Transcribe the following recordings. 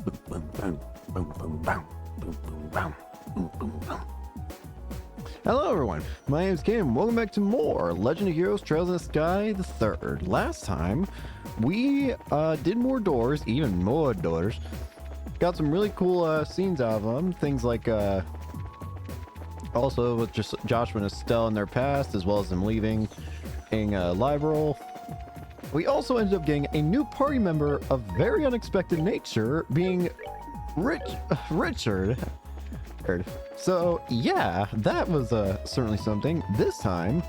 Boom, boom, boom, boom, boom, boom, boom, boom, boom, boom, boom. Hello everyone, my name is Kim. Welcome back to more Legend of Heroes Trails in the Sky the Third. Last time, we did more doors, even more doors. Got some really cool scenes out of them. Things like, also with just Joshua and Estelle in their past, as well as them leaving in Liberal. We also ended up getting a new party member of very unexpected nature, being Richard. So yeah, that was certainly something this time.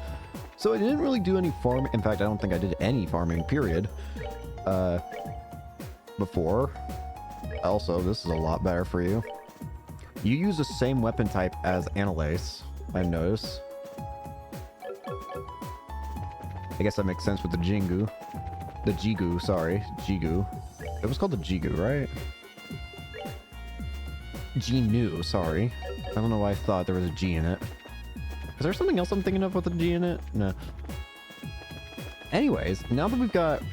So I didn't really do any farming. In fact, I don't think I did any farming, period, before. Also, this is a lot better for you. You use the same weapon type as Annalise, I noticed. I guess that makes sense with the Jingu. The Jigu, sorry. Jigu. It was called the Jigu, right? Gnu, sorry. I don't know why I thought there was a G in it. Is there something else I'm thinking of with a G in it? No. Anyways, now that we've got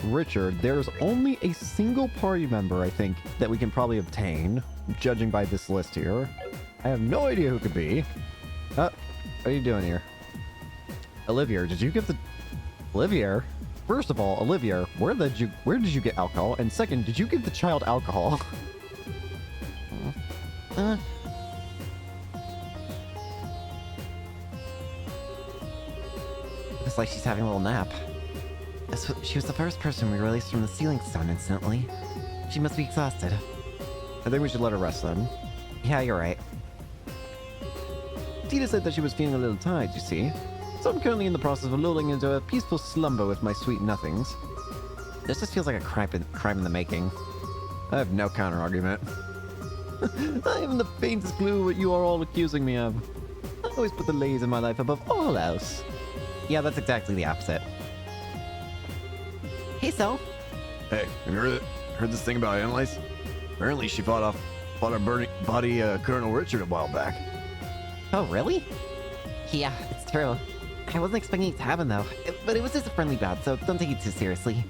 Richard, there's only a single party member, I think, that we can probably obtain, judging by this list here. I have no idea who it could be. What are you doing here? Olivier, did you give the... Olivier? First of all, Olivier, where did you get alcohol? And second, did you give the child alcohol? Looks like she's having a little nap. She was the first person we released from the ceiling stone instantly. She must be exhausted. I think we should let her rest then. Yeah, you're right. Tita said that she was feeling a little tired, you see. So I'm currently in the process of lulling into a peaceful slumber with my sweet nothings. This just feels like a crime in the making. I have no counter-argument. I haven't the faintest clue what you are all accusing me of. I always put the ladies in my life above all else. Yeah, that's exactly the opposite. Hey, Sel. Hey, have you heard this thing about Annalise? Apparently she fought our burning body Colonel Richard a while back. Oh, really? Yeah, it's true. I wasn't expecting it to happen, though. But it was just a friendly bout, so don't take it too seriously.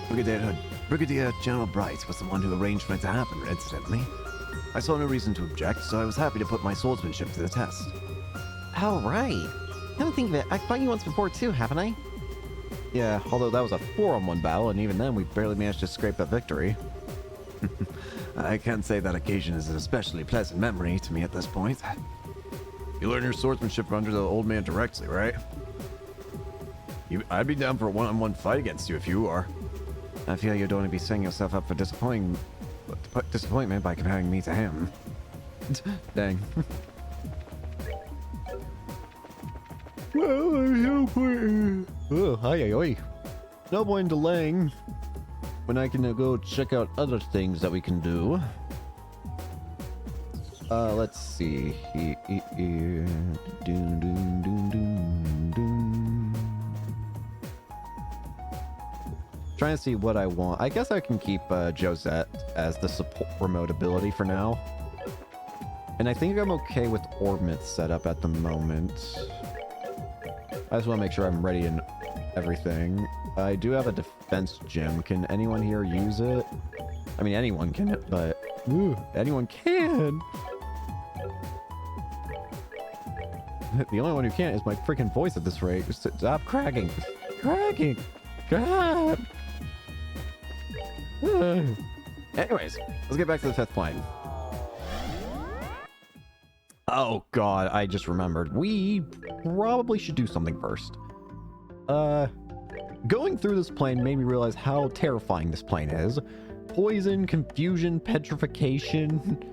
Brigadier General Bright was the one who arranged for it to happen, incidentally. I saw no reason to object, so I was happy to put my swordsmanship to the test. Oh, right. Come to think of it, I fought you once before, too, haven't I? Yeah, although that was a 4-on-1 battle, and even then we barely managed to scrape a victory. I can't say that occasion is an especially pleasant memory to me at this point. You learn your swordsmanship under the old man directly, right? I'd be down for a one-on-one fight against you if you are. I feel you don't want to be setting yourself up for disappointment by comparing me to him. Dang. Well, there's no point. Oh, hi. No point delaying when I can go check out other things that we can do. Let's see. Trying to see what I want. I guess I can keep Josette as the support remote ability for now. And I think I'm okay with Orbmith setup at the moment. I just want to make sure I'm ready and everything. I do have a defense gem. Can anyone here use it? I mean, anyone can, but anyone can. The only one who can't is my freaking voice at this rate. Stop cracking. Cracking. God. Anyways, let's get back to the 5th plane. Oh god, I just remembered. We probably should do something first. Going through this plane made me realize how terrifying this plane is. Poison, confusion, petrification.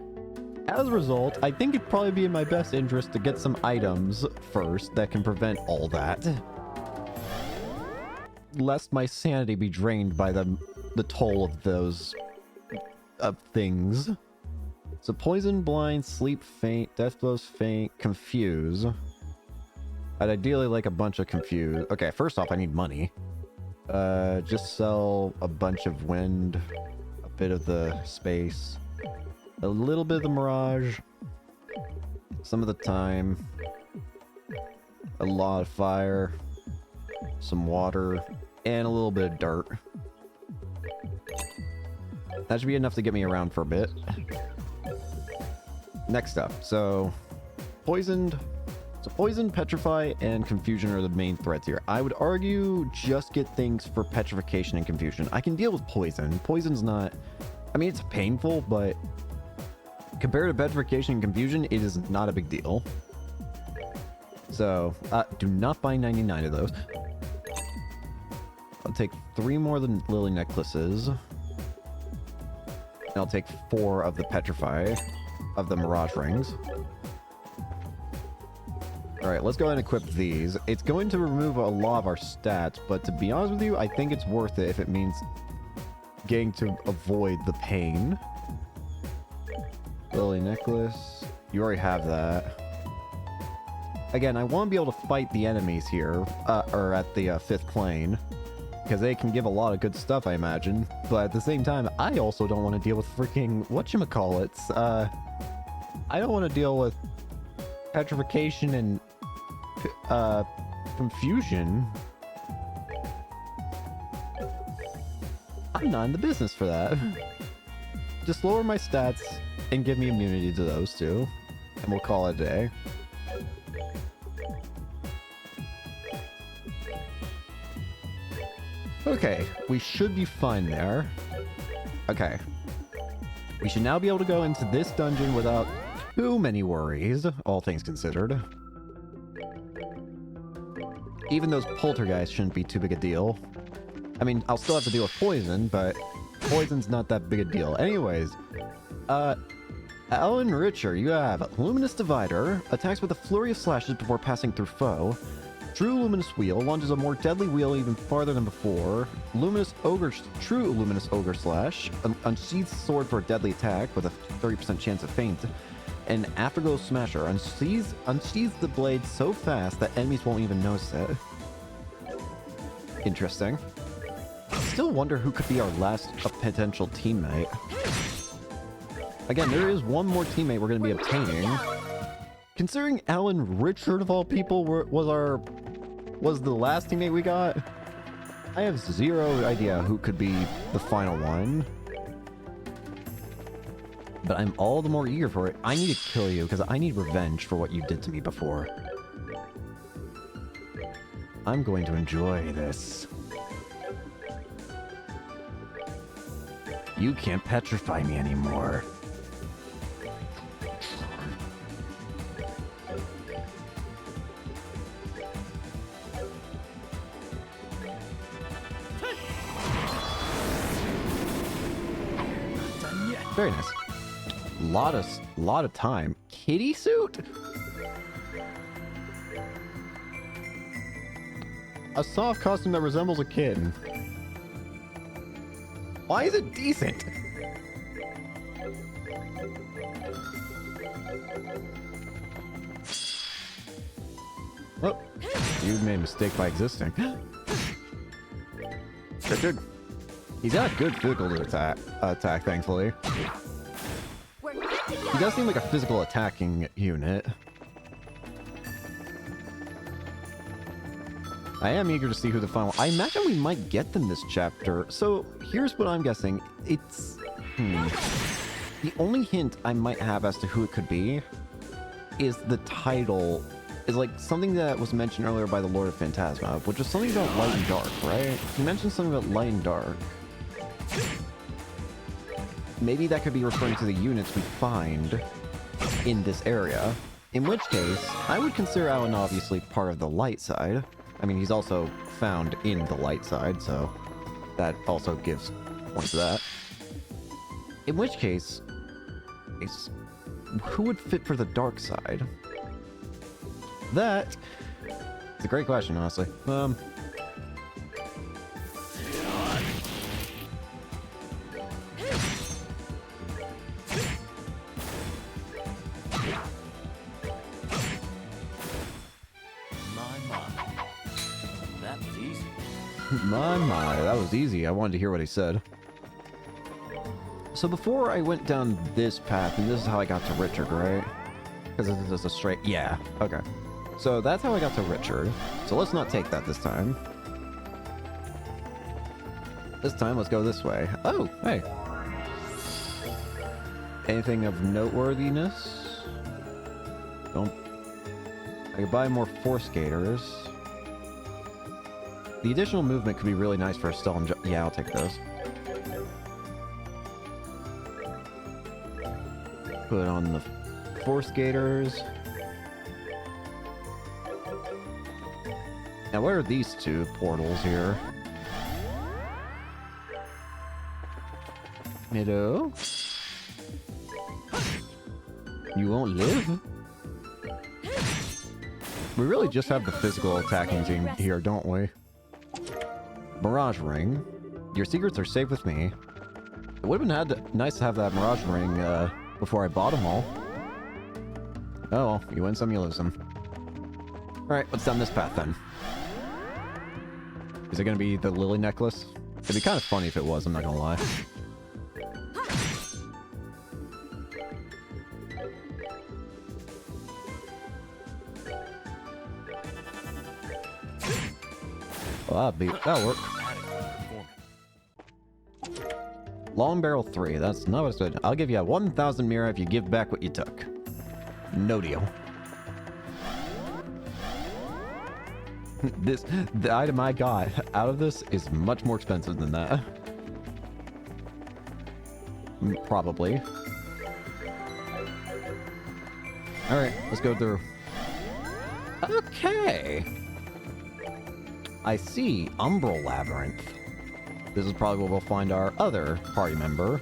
As a result, I think it'd probably be in my best interest to get some items first that can prevent all that. Lest my sanity be drained by the toll of those things. So poison, blind, sleep, faint, death blows, faint, confuse. I'd ideally like a bunch of confuse. Okay, first off, I need money. Just sell a bunch of wind, a bit of the space, a little bit of the mirage, some of the time, a lot of fire, some water, and a little bit of dirt. That should be enough to get me around for a bit. Next up, so poisoned, petrify, and confusion are the main threats here. I would argue just get things for petrification and confusion. I can deal with poison. Poison's not, I mean, it's painful, but compared to petrification and confusion, it is not a big deal. So, do not buy 99 of those. I'll take 3 more of the lily necklaces. And I'll take 4 of the petrify of the mirage rings. Alright, let's go ahead and equip these. It's going to remove a lot of our stats, but to be honest with you, I think it's worth it if it means getting to avoid the pain. Lily necklace. You already have that. Again, I want to be able to fight the enemies here, or at the 5th plane, because they can give a lot of good stuff, I imagine. But at the same time, I also don't want to deal with freaking whatchamacallits. I don't want to deal with petrification and confusion. I'm not in the business for that. Just lower my stats and give me immunity to those two, and we'll call it a day. Okay, we should be fine there. Okay. We should now be able to go into this dungeon without too many worries, all things considered. Even those poltergeists shouldn't be too big a deal. I mean, I'll still have to deal with poison, but poison's not that big a deal. Anyways, Alan Richer, you have Luminous Divider, attacks with a flurry of slashes before passing through foe. True Luminous Wheel, launches a more deadly wheel even farther than before. True Luminous Ogre Slash, unsheathes sword for a deadly attack with a 30% chance of feint. And Afterglow Smasher, unsheathes the blade so fast that enemies won't even notice it. Interesting. Still wonder who could be our last potential teammate. Again, there is one more teammate we're going to be obtaining. Considering Alan Richard of all people was the last teammate we got, I have zero idea who could be the final one. But I'm all the more eager for it. I need to kill you because I need revenge for what you did to me before. I'm going to enjoy this. You can't petrify me anymore. Very nice. Lot of time. Kitty suit? A soft costume that resembles a kitten. Why is it decent? Oh, you made a mistake by existing. Good. He's got good physical attack, thankfully. He does seem like a physical attacking unit. I am eager to see who the final... I imagine we might get them this chapter. So, here's what I'm guessing. It's... The only hint I might have as to who it could be is the title... is like something that was mentioned earlier by the Lord of Phantasma, which was something about light and dark, right? He mentioned something about light and dark. Maybe that could be referring to the units we find in this area. In which case, I would consider Alan obviously part of the light side. I mean, he's also found in the light side, so that also gives points to that. In which case, who would fit for the dark side? That... it's a great question, honestly. My, that was easy. I wanted to hear what he said. So before I went down this path, and this is how I got to Richard, right? Because this is a straight... yeah, okay. So that's how I got to Richard. So let's not take that this time. This time, let's go this way. Oh, hey. Anything of noteworthiness? Don't. I could buy more Force Gators. The additional movement could be really nice for a Stellan. Yeah, I'll take those. Put on the Force Gators. Now, where are these two portals here? Hello? You won't live? We really just have the physical attacking team here, don't we? Mirage Ring. Your secrets are safe with me. It would have been nice to have that Mirage Ring before I bought them all. Oh well, you win some, you lose some. Alright, let's down this path then. Is it gonna be the Lily necklace? It'd be kind of funny if it was, I'm not gonna lie. Well, that'll work. Long Barrel 3, that's not what I said. I'll give you a 1,000 Mira if you give back what you took. No deal. The item I got out of this is much more expensive than that. Probably. Alright, let's go through. Okay. I see Umbral Labyrinth. This is probably where we'll find our other party member.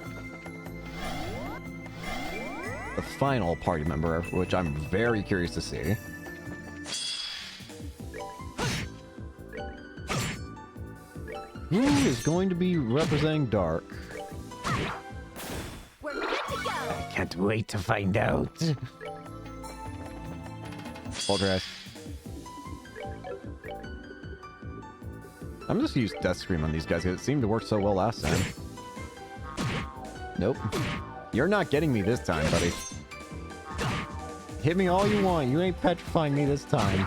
The final party member, which I'm very curious to see. Who is going to be representing Dark? We're good to go. I can't wait to find out. Hold your eyes. I'm just gonna use Death Scream on these guys because it seemed to work so well last time. Nope. You're not getting me this time, buddy. Hit me all you want. You ain't petrifying me this time.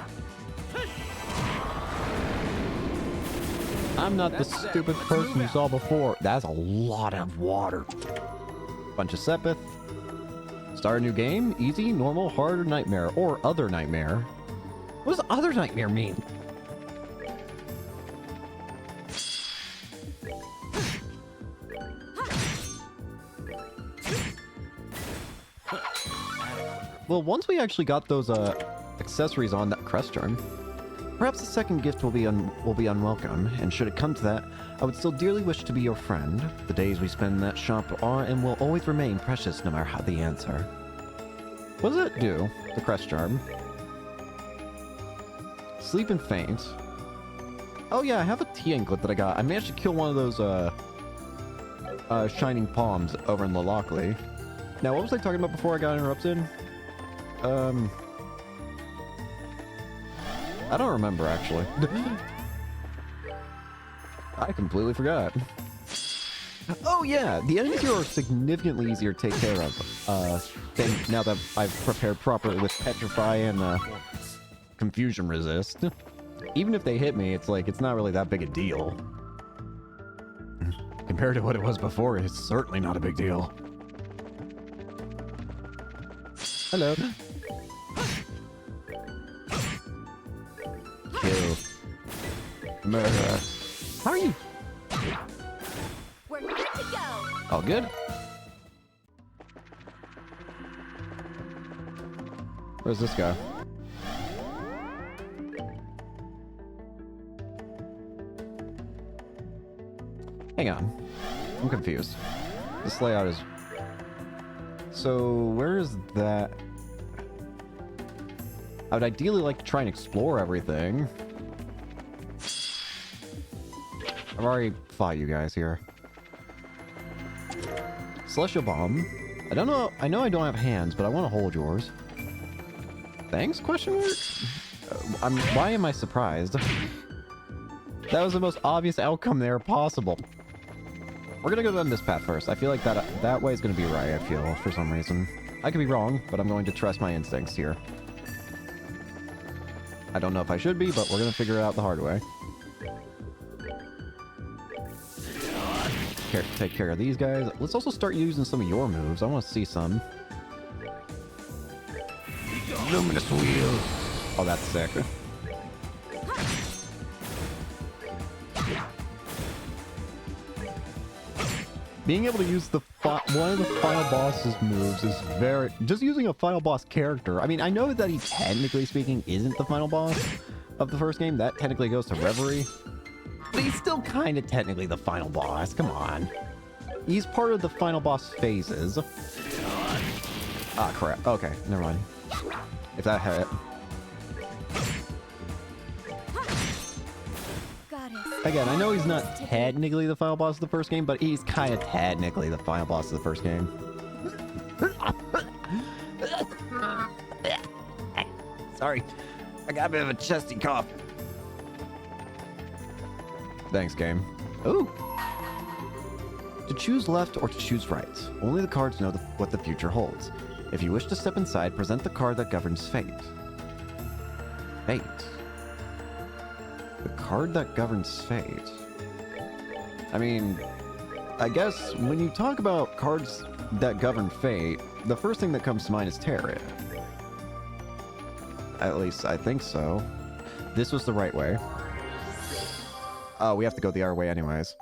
I'm not the stupid person you saw before. That's a lot of water. Bunch of Sepith. Start a new game. Easy, normal, hard, or nightmare. Or other nightmare. What does other nightmare mean? Well, once we actually got those accessories on that crest charm, perhaps the second gift will be unwelcome, and should it come to that, I would still dearly wish to be your friend. The days we spend in that shop are and will always remain precious no matter how the answer. What does it do, the crest charm? Sleep and faint. Oh yeah, I have a tea anklet that I got. I managed to kill one of those shining palms over in Lelockley. Now, what was I talking about before I got interrupted? I don't remember, actually. I completely forgot. Oh, yeah! The enemies here are significantly easier to take care of, now that I've prepared properly with Petrify and, Confusion Resist. Even if they hit me, it's like, it's not really that big a deal. Compared to what it was before, it's certainly not a big deal. Hello. Kill. Murder. How are you? We're good to go. All good? Where's this guy? Hang on. I'm confused. This layout is... So, where is that? I would ideally like to try and explore everything. I've already fought you guys here. Celestial Bomb. I don't know. I know I don't have hands, but I want to hold yours. Thanks? Question mark? Why am I surprised? That was the most obvious outcome there possible. We're gonna go down this path first. I feel like that way is gonna be right, I feel, for some reason. I could be wrong, but I'm going to trust my instincts here. I don't know if I should be, but we're gonna figure it out the hard way. take care of these guys. Let's also start using some of your moves. I want to see some. Luminous wheel. Oh, that's sick. Being able to use the one of the final boss's moves is very... Just using a final boss character. I mean, I know that he, technically speaking, isn't the final boss of the first game. That technically goes to Reverie. But he's still kind of technically the final boss. Come on. He's part of the final boss phases. Ah, crap. Okay, never mind. If that hit. Again, I know he's not technically the final boss of the first game, but he's kind of technically the final boss of the first game. Sorry. I got a bit of a chesty cough. Thanks, game. Ooh. To choose left or to choose right. Only the cards know what the future holds. If you wish to step inside, present the card that governs fate. Fate. The card that governs fate. I mean, I guess when you talk about cards that govern fate, the first thing that comes to mind is Tarot. At least I think so. This was the right way. Oh, we have to go the other way anyways.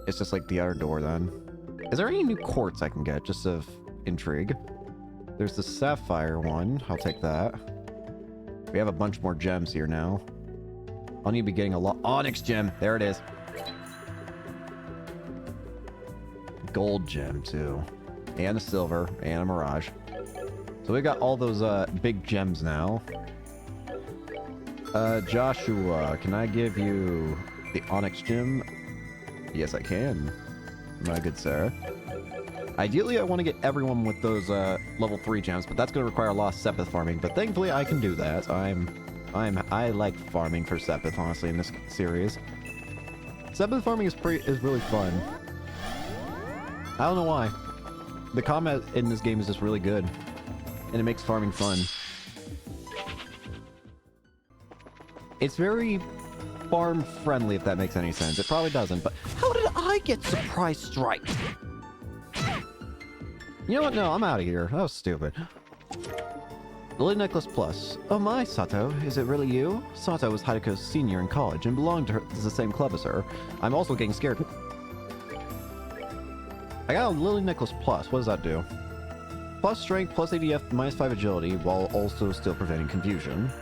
It's just like the other door then. Is there any new quartz I can get, just of intrigue? There's the sapphire one. I'll take that. We have a bunch more gems here now. I'll need to be getting a lot. Onyx gem. There it is. Gold gem too. And a silver. And a mirage. So we got all those big gems now. Joshua, can I give you the onyx gem? Yes, I can. My good sir. Ideally, I want to get everyone with those level 3 gems, but that's going to require a lot of Sepith farming. But thankfully, I can do that. I like farming for Sepith, honestly, in this series. Sepith farming is really fun. I don't know why. The combat in this game is just really good, and it makes farming fun. It's very farm friendly, if that makes any sense. It probably doesn't, but how did I get surprise strike? You know what? No, I'm out of here. That was stupid. Lily Necklace Plus. Oh my, Sato. Is it really you? Sato was Hideko's senior in college and belonged to the same club as her. I'm also getting scared. I got a Lily Necklace Plus. What does that do? Plus strength, plus ADF, -5 agility, while also still preventing confusion.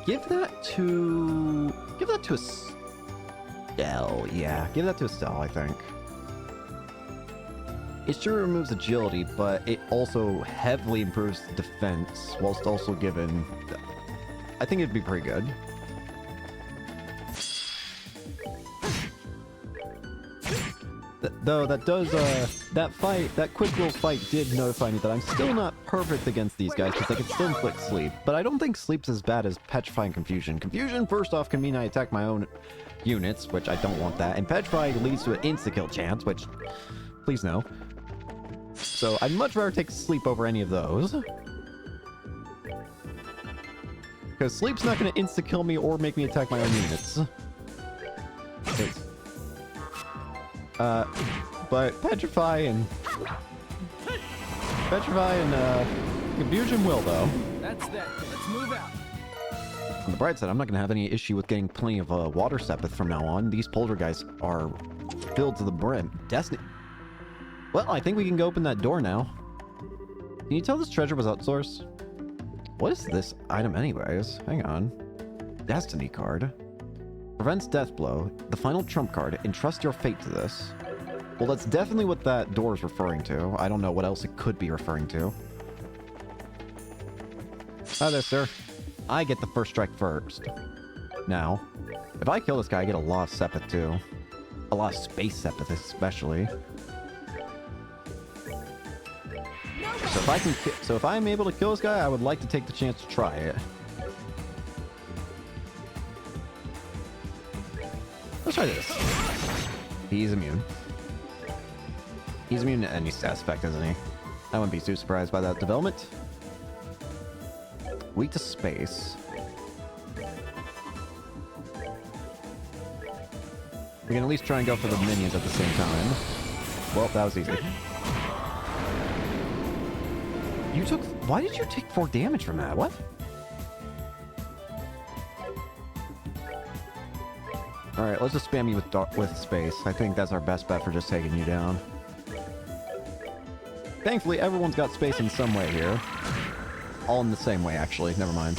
Give that to Estelle. Yeah, give that to Estelle, I think. It sure removes agility, but it also heavily improves defense, whilst also giving... I think it'd be pretty good. Though that does, that quick little fight did notify me that I'm still not perfect against these guys, because they can still inflict sleep. But I don't think sleep's as bad as Petrify and Confusion. Confusion, first off, can mean I attack my own units, which I don't want that. And Petrify leads to an insta-kill chance, which, please no. So I'd much rather take sleep over any of those. Because sleep's not going to insta-kill me or make me attack my own units. But Petrify and Confusion will, though. That's that. Let's move out. On the bright side, I'm not going to have any issue with getting plenty of water Sepith from now on. These poltergeists are filled to the brim. Destiny. Well, I think we can go open that door now. Can you tell this treasure was outsourced? What is this item anyways? Hang on. Destiny card. Prevents death blow. The final trump card. Entrust your fate to this. Well, that's definitely what that door is referring to. I don't know what else it could be referring to. Hi there, sir. I get the first strike first. Now, if I kill this guy, I get a lot of Sepith too. A lot of space Sepith especially. So if I'm able to kill this guy, I would like to take the chance to try it. Let's try this. He's immune. He's immune to any stat effect, isn't he? I wouldn't be too surprised by that development. Weak to space. We can at least try and go for the minions at the same time. Well, that was easy. You took... Why did you take 4 damage from that? What? Alright, let's just spam you with space. I think that's our best bet for just taking you down. Thankfully, everyone's got space in some way here. All in the same way, actually. Never mind.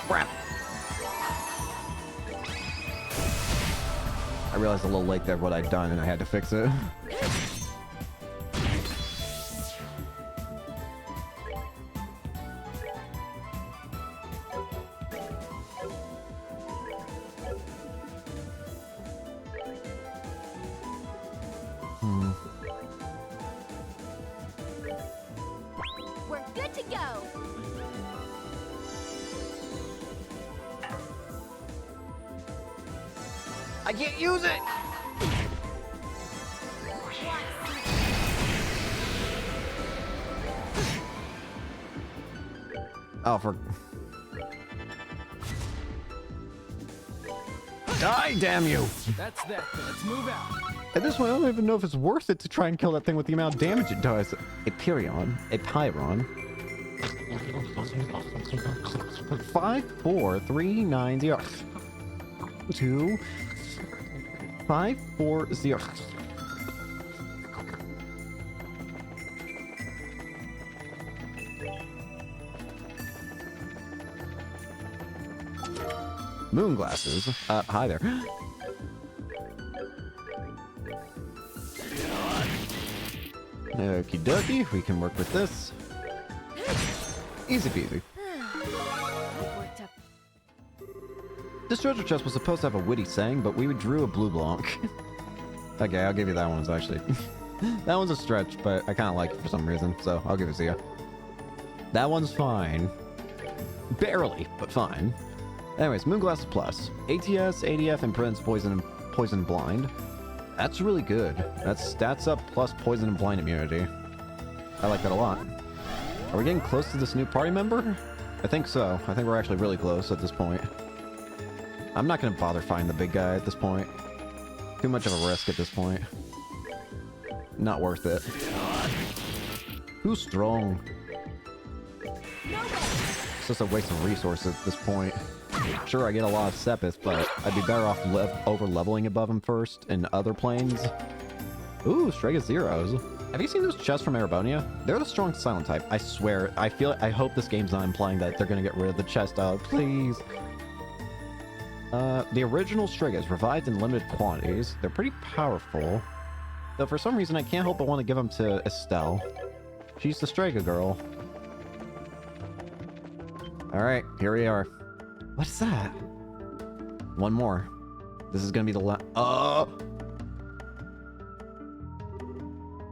Crap. I realized a little late there what I'd done and I had to fix it. We're good to go. I can't use it! Oh, for... Die, damn you! That's that. Let's move out. At this point, I don't even know if it's worth it to try and kill that thing with the amount of damage it does. A Pyrion. A Pyron. 5, 4, 3, 9, 0. 2, 5, 4, 0. Moon glasses. Hi there. Okie dokie, we can work with this. Easy peasy. That worked up. This treasure chest was supposed to have a witty saying, but we drew a blue blanc. Okay, I'll give you that one. It's actually... that one's a stretch, but I kind of like it for some reason, so I'll give it to you. That one's fine. Barely, but fine. Anyways, Moonglasses Plus. ATS, ADF, and prevents poison and blind. That's really good. That's stats up plus poison and blind immunity. I like that a lot. Are we getting close to this new party member? I think so. I think we're actually really close at this point. I'm not going to bother finding the big guy at this point. Too much of a risk at this point. Not worth it. Too strong. It's just a waste of resources at this point. Sure, I get a lot of Sepith, but I'd be better off over-leveling above him first in other planes. Ooh, Strega Zeros. Have you seen those chests from Erebonia? They're the strong silent type. I swear. I hope this game's not implying that they're gonna get rid of the chest out. Please. The original Stregas revived in limited quantities. They're pretty powerful. Though for some reason I can't help but want to give them to Estelle. She's the Strega girl. Alright, here we are. What is that? One more. This is gonna be the last.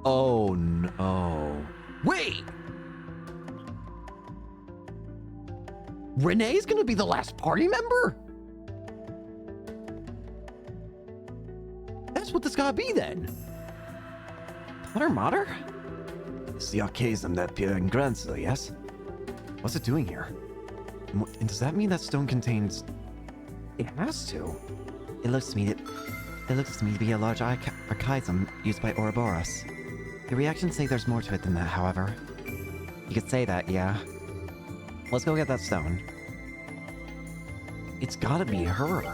Oh no. Wait! Renee's gonna be the last party member? That's what this gotta be then. Potter Mater? It's the archaism that Pierre and Granzo, yes? What's it doing here? And does that mean that stone contains... It has to. It looks to me to be a large archaism used by Ouroboros. The reactions say there's more to it than that, however. You could say that, yeah. Let's go get that stone. It's gotta be her.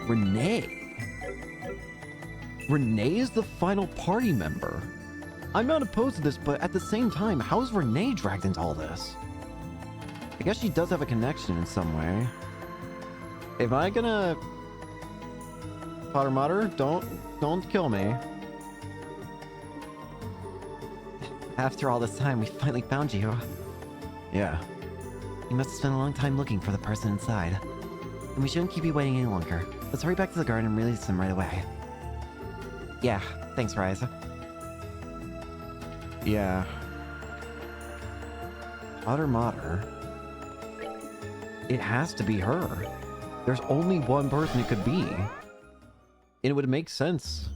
Renee. Renee is the final party member. I'm not opposed to this, but at the same time, how is Renee dragged into all this? I guess she does have a connection in some way. Am I gonna... Potter Mater, don't kill me. After all this time, we finally found you. Yeah. You must have spent a long time looking for the person inside. And we shouldn't keep you waiting any longer. Let's hurry back to the garden and release him right away. Yeah, thanks, Rise. Yeah. Potter Mater. It has to be her. There's only one person it could be. And it would make sense.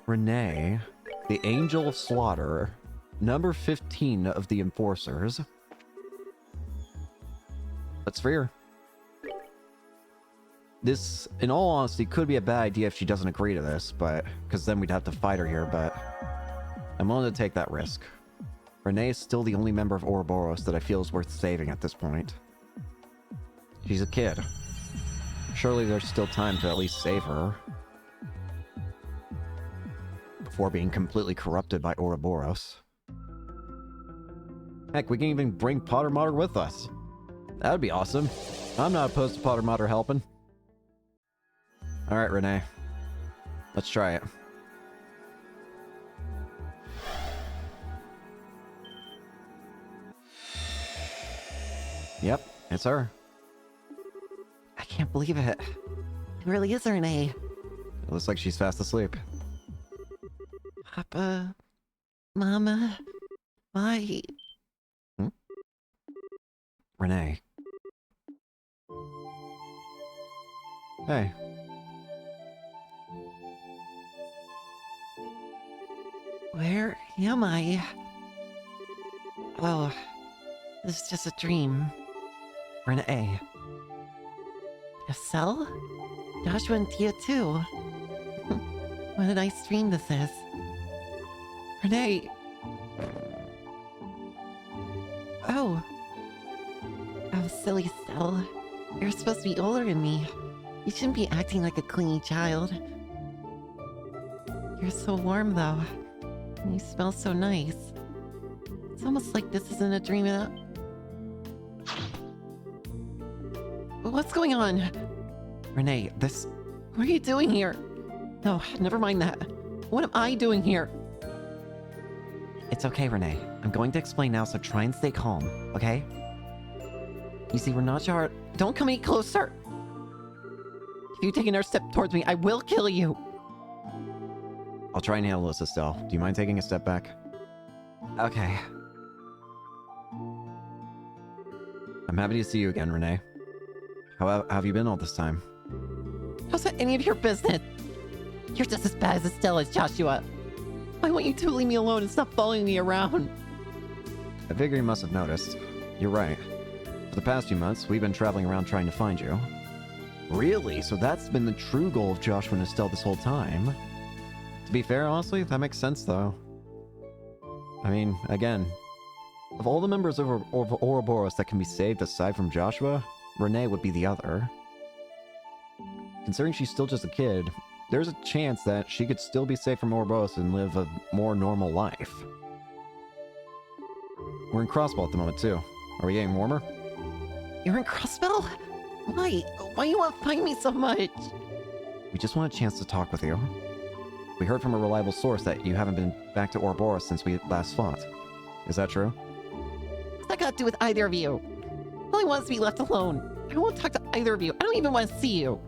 Renee, the Angel of Slaughter, number 15 of the Enforcers. Let's free her. This, in all honesty, could be a bad idea if she doesn't agree to this, but because then we'd have to fight her here, but I'm willing to take that risk. Renee is still the only member of Ouroboros that I feel is worth saving at this point. She's a kid. Surely there's still time to at least save her before being completely corrupted by Ouroboros. Heck, we can even bring Potter Mater with us. That would be awesome. I'm not opposed to Potter Mater helping. Alright, Renee. Let's try it. Yep, it's her. I can't believe it. It really is Renee. It looks like she's fast asleep. Papa... Mama... Why... Renee. Hey. Where am I? Oh, this is just a dream. Renee. Estelle? Joshua and Tia too. What a nice dream this is. Renee! Oh. Oh, silly Estelle. You're supposed to be older than me. You shouldn't be acting like a clingy child. You're so warm though. And you smell so nice. It's almost like this isn't a dream at all. What's going on? Renee, this... What are you doing here? No, never mind that. What am I doing here? It's okay, Renee. I'm going to explain now, so try and stay calm, okay? You see, we're not sure... Don't come any closer! If you take another step towards me, I will kill you! I'll try and handle this, Estelle. Do you mind taking a step back? Okay. I'm happy to see you again, Renee. How have you been all this time? How's that any of your business? You're just as bad as Estelle as Joshua. Why won't you two leave me alone and stop following me around? I figure you must have noticed. You're right. For the past few months, we've been traveling around trying to find you. Really? So that's been the true goal of Joshua and Estelle this whole time? To be fair, honestly, that makes sense, though. I mean, again, of all the members of Ouroboros that can be saved aside from Joshua, Renee would be the other. Considering she's still just a kid, there's a chance that she could still be saved from Ouroboros and live a more normal life. We're in Crossbow at the moment, too. Are we getting warmer? You're in Crossbell? Why? Why you want to find me so much? We just want a chance to talk with you. We heard from a reliable source that you haven't been back to Ouroboros since we last fought. Is that true? What's that got to do with either of you? All I want is to be left alone. I don't want to talk to either of you. I don't even want to see you.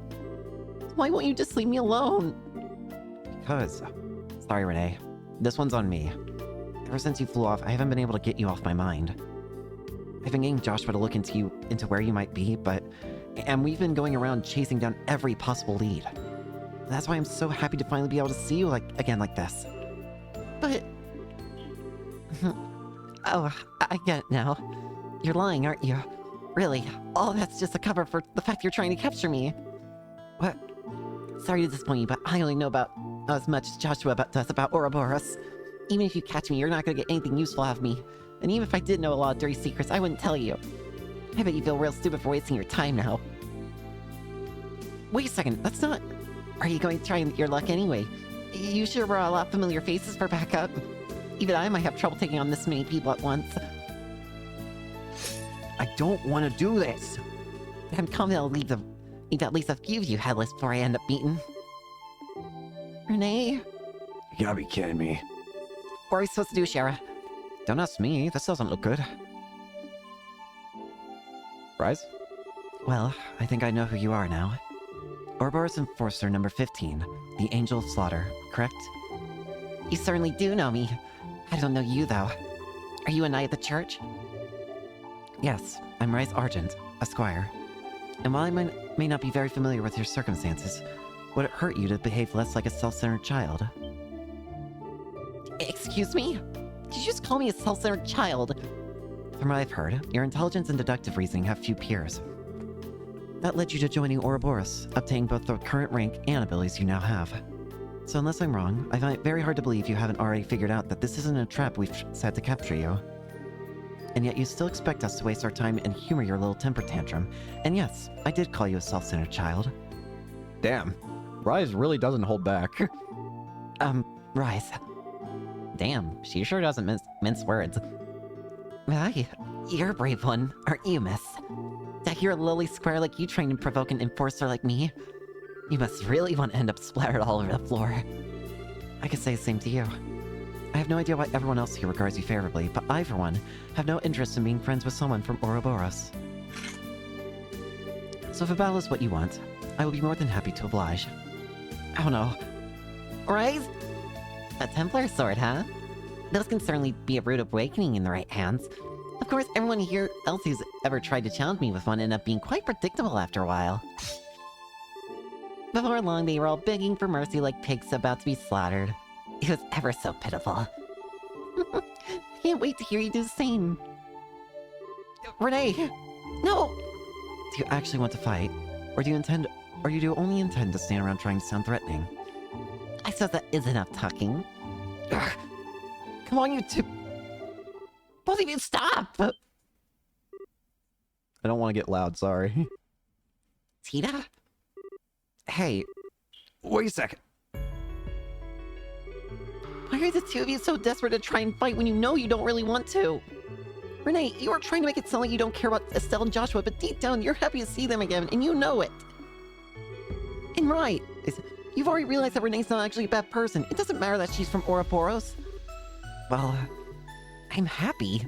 Why won't you just leave me alone? Because... Sorry, Renee. This one's on me. Ever since you flew off, I haven't been able to get you off my mind. I've been getting Joshua to look into where you might be, and we've been going around chasing down every possible lead. That's why I'm so happy to finally be able to see you again like this. But... Oh, I get it now. You're lying, aren't you? Really, all that's just a cover for the fact you're trying to capture me. What? Sorry to disappoint you, but I only know about as much as Joshua does about Ouroboros. Even if you catch me, you're not gonna get anything useful out of me. And even if I did know a lot of dirty secrets, I wouldn't tell you. I bet you feel real stupid for wasting your time now. Wait a second, that's not... Are you going to try your luck anyway? You sure brought a lot of familiar faces for backup. Even I might have trouble taking on this many people at once. I don't want to do this! I'm confident I'll leave at least a few of you headless before I end up beaten. Renee? You gotta be kidding me. What are we supposed to do, Shara? Don't ask me, this doesn't look good. Rise? Well, I think I know who you are now. Ouroboros Enforcer number 15, the Angel of Slaughter, correct? You certainly do know me. I don't know you, though. Are you a knight of the church? Yes, I'm Rise Argent, a squire. And while I may not be very familiar with your circumstances, would it hurt you to behave less like a self-centered child? Excuse me? Did you just call me a self-centered child? From what I've heard, your intelligence and deductive reasoning have few peers. That led you to joining Ouroboros, obtaining both the current rank and abilities you now have. So unless I'm wrong, I find it very hard to believe you haven't already figured out that this isn't a trap we've set to capture you. And yet you still expect us to waste our time and humor your little temper tantrum. And yes, I did call you a self-centered child. Damn. Rise really doesn't hold back. Rise. Damn, she sure doesn't mince words. Aye, you're a brave one, aren't you, miss? To hear a lily square like you trying to provoke an enforcer like me, you must really want to end up splattered all over the floor. I could say the same to you. I have no idea why everyone else here regards you favorably, but I, for one, have no interest in being friends with someone from Ouroboros. So if a battle is what you want, I will be more than happy to oblige. Oh no. Rise? A Templar sword, huh? Those can certainly be a rude awakening in the right hands. Of course, everyone here else who's ever tried to challenge me with one ended up being quite predictable after a while. Before long, they were all begging for mercy like pigs about to be slaughtered. It was ever so pitiful. Can't wait to hear you do the same. Renee! No! Do you actually want to fight? Or do you only intend to stand around trying to sound threatening? I suppose that is enough talking. Ugh. Come on, you two! Both of you, stop! I don't want to get loud, sorry. Tita? Hey, Wait a second. why are the two of you so desperate to try and fight when you know you don't really want to? Renee, you are trying to make it sound like you don't care about Estelle and Joshua, but deep down, you're happy to see them again, and you know it. And right, you've already realized that Renee's not actually a bad person. It doesn't matter that she's from Ouroboros. Well, I'm happy.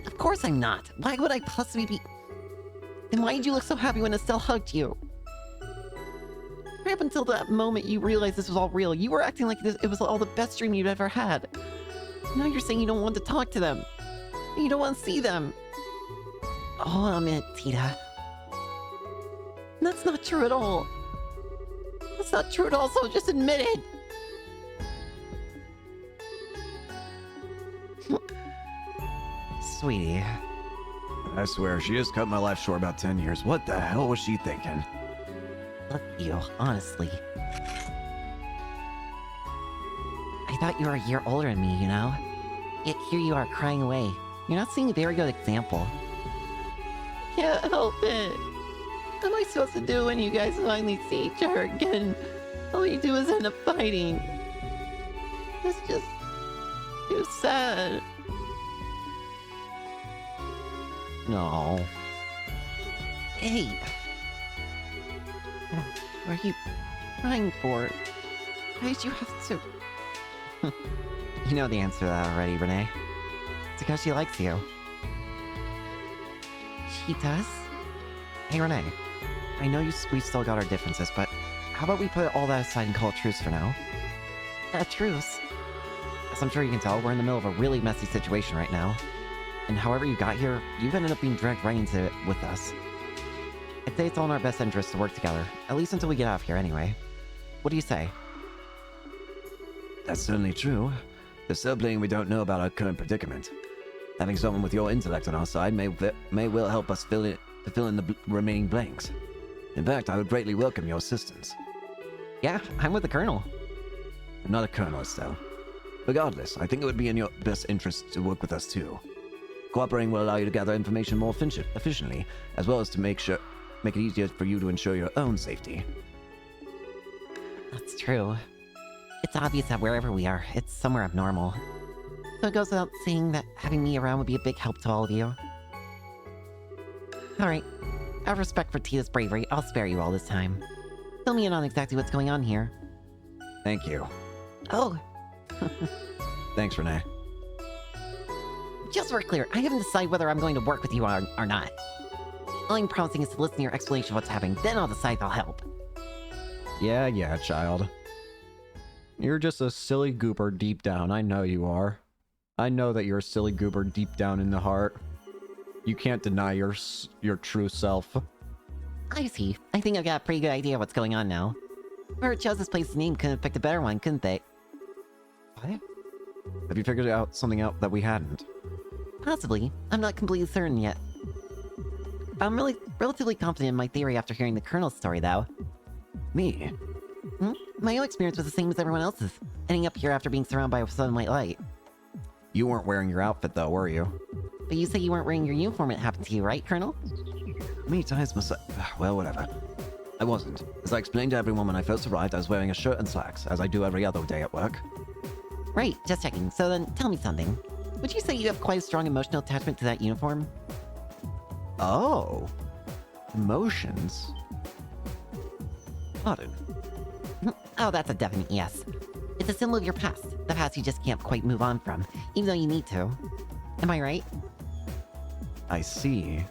Of course I'm not. Why would I possibly be... Then why did you look so happy when Estelle hugged you? Right up until that moment you realized this was all real, you were acting like it was all the best dream you'd ever had. Now you're saying you don't want to talk to them. You don't want to see them. Hold on a minute, Tita. That's not true at all. That's not true at all, so just admit it. Sweetie. I swear, she just cut my life short about 10 years. What the hell was she thinking? Look, you, honestly. I thought you were a year older than me, you know? Yet here you are crying away. You're not seeing a very good example. Can't help it. What am I supposed to do when you guys finally see each other again? All you do is end up fighting. It's just... too sad. No. Hey! What are you crying for? Why did you have to... You know the answer to that already, Renee. It's because she likes you. She does? Hey, Renee. I know we still got our differences, but how about we put all that aside and call a truce for now? A truce? As I'm sure you can tell, we're in the middle of a really messy situation right now. And however you got here, you've ended up being dragged right into it with us. I'd say it's all in our best interest to work together, at least until we get out of here anyway. What do you say? That's certainly true. There's still plenty we don't know about our current predicament. Having someone with your intellect on our side may well help us fill in the remaining blanks. In fact, I would greatly welcome your assistance. Yeah, I'm with the Colonel. I'm not a colonel, Estelle. Regardless, I think it would be in your best interest to work with us too. Cooperating will allow you to gather information more efficiently, as well as to make it easier for you to ensure your own safety. That's true. It's obvious that wherever we are, it's somewhere abnormal. So it goes without saying that having me around would be a big help to all of you. Alright. Out of respect for Tita's bravery, I'll spare you all this time. Fill me in on exactly what's going on here. Thank you. Oh, Thanks, Renee. just so we're clear, I haven't decided whether I'm going to work with you or not. All I'm promising is to listen to your explanation of what's happening, then I'll decide if I'll help. Yeah, child. You're just a silly goober deep down. I know you are. I know that you're a silly goober deep down in the heart. You can't deny your true self. I see. I think I've got a pretty good idea of what's going on now. Whoever chose this place's name couldn't have picked a better one, couldn't they? What? Have you figured out something out that we hadn't? Possibly. I'm not completely certain yet. I'm relatively confident in my theory after hearing the Colonel's story, though. Me? My own experience was the same as everyone else's, ending up here after being surrounded by a sudden white light. You weren't wearing your outfit though, were you? But you say you weren't wearing your uniform when it happened to you, right, Colonel? How many times must I... Well, whatever. I wasn't. As I explained to everyone when I first arrived, I was wearing a shirt and slacks, as I do every other day at work. Right, just checking. So then, tell me something. Would you say you have quite a strong emotional attachment to that uniform? Oh. Emotions? Pardon? Oh, that's a definite yes. It's a symbol of your past. The past you just can't quite move on from, even though you need to. Am I right? I see.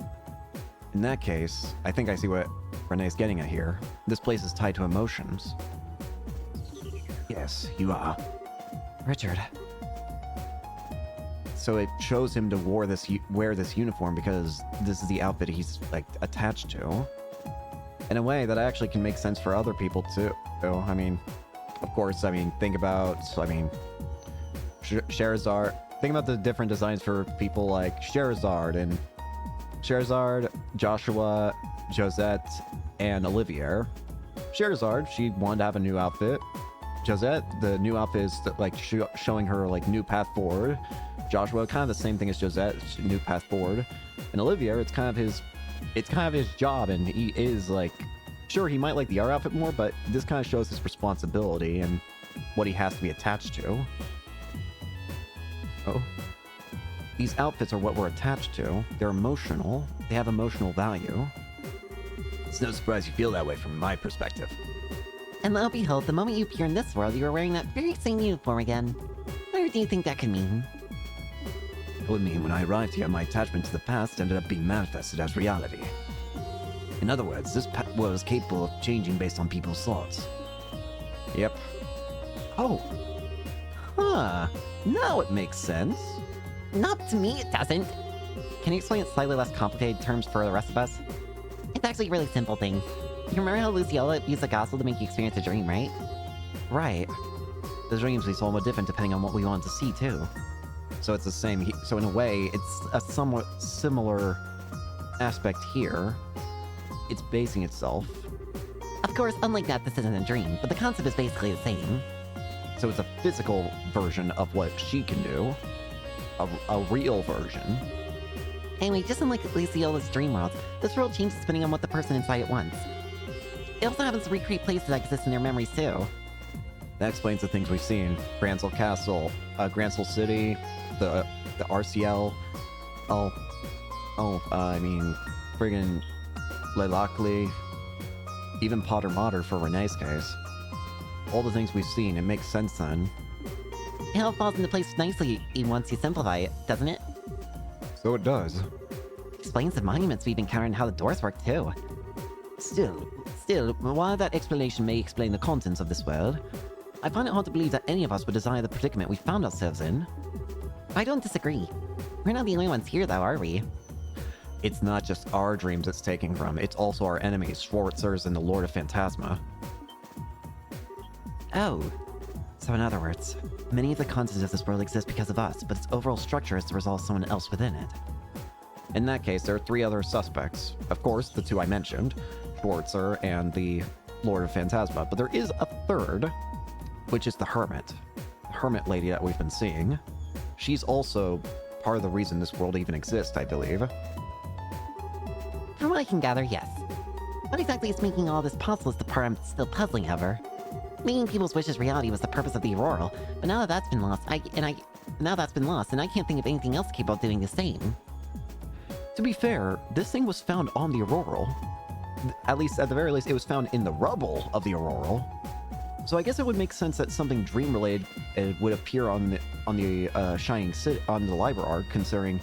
In that case, I think I see what Renee's getting at here. This place is tied to emotions. Yes, you are. Richard. So it shows him to wear this uniform because this is the outfit he's, like, attached to. In a way that actually can make sense for other people, too. I mean, of course, think about, Scheherazade. Think about the different designs for people like Scheherazade, Joshua, Josette, and Olivier. Scheherazade, she wanted to have a new outfit. Josette, the new outfit is like showing her like new path forward. Joshua, kind of the same thing as Josette, new path forward. And Olivier, it's kind of his job, and he is like, sure, he might like the art outfit more, but this kind of shows his responsibility and what he has to be attached to. Oh. These outfits are what we're attached to. They're emotional. They have emotional value. It's no surprise you feel that way from my perspective. And lo and behold, the moment you appear in this world, you are wearing that very same uniform again. What do you think that could mean? It would mean when I arrived here, my attachment to the past ended up being manifested as reality. In other words, this world is capable of changing based on people's thoughts. Yep. Oh. Huh. Now it makes sense. Not to me, it doesn't. Can you explain in slightly less complicated terms for the rest of us? It's actually a really simple thing. You remember how Luciola used the gospel to make you experience a dream, right? Right. The dreams we saw were different depending on what we wanted to see, too. So it's the same. So in a way, it's a somewhat similar aspect here. It's basing itself. Of course, unlike that, this isn't a dream, but the concept is basically the same. So it's a physical version of what she can do. A real version. Anyway, just unlike Luciola's dream world, this world changes depending on what the person inside it wants. It also happens to recreate places that exist in their memories too. That explains the things we've seen. Gransel Castle, Gransel City, the RCL. Friggin' Lelakli, even Potter Mater for Renee's case. All the things we've seen, it makes sense then. It all falls into place nicely once you simplify it, doesn't it? So it does. Explains the monuments we've encountered and how the doors work too. Still, while that explanation may explain the contents of this world, I find it hard to believe that any of us would desire the predicament we found ourselves in. I don't disagree. We're not the only ones here though, are we? It's not just our dreams it's taking from, it's also our enemies, Schwarzers and the Lord of Phantasma. Oh. So in other words, many of the contents of this world exist because of us, but its overall structure is the result of someone else within it. In that case, there are 3 other suspects. Of course, the 2 I mentioned, Schwarzer and the Lord of Phantasma, but there is a third, which is the Hermit. The Hermit lady that we've been seeing. She's also part of the reason this world even exists, I believe. From what I can gather, yes. What exactly is making all this possible is the part I'm still puzzling over. Making people's wishes reality was the purpose of the Auroral, but now that that's been lost, and I can't think of anything else capable of doing the same. To be fair, this thing was found on the Auroral. At the very least, it was found in the rubble of the Auroral. So I guess it would make sense that something dream-related would appear on the Shining City, on the Liber Arc, considering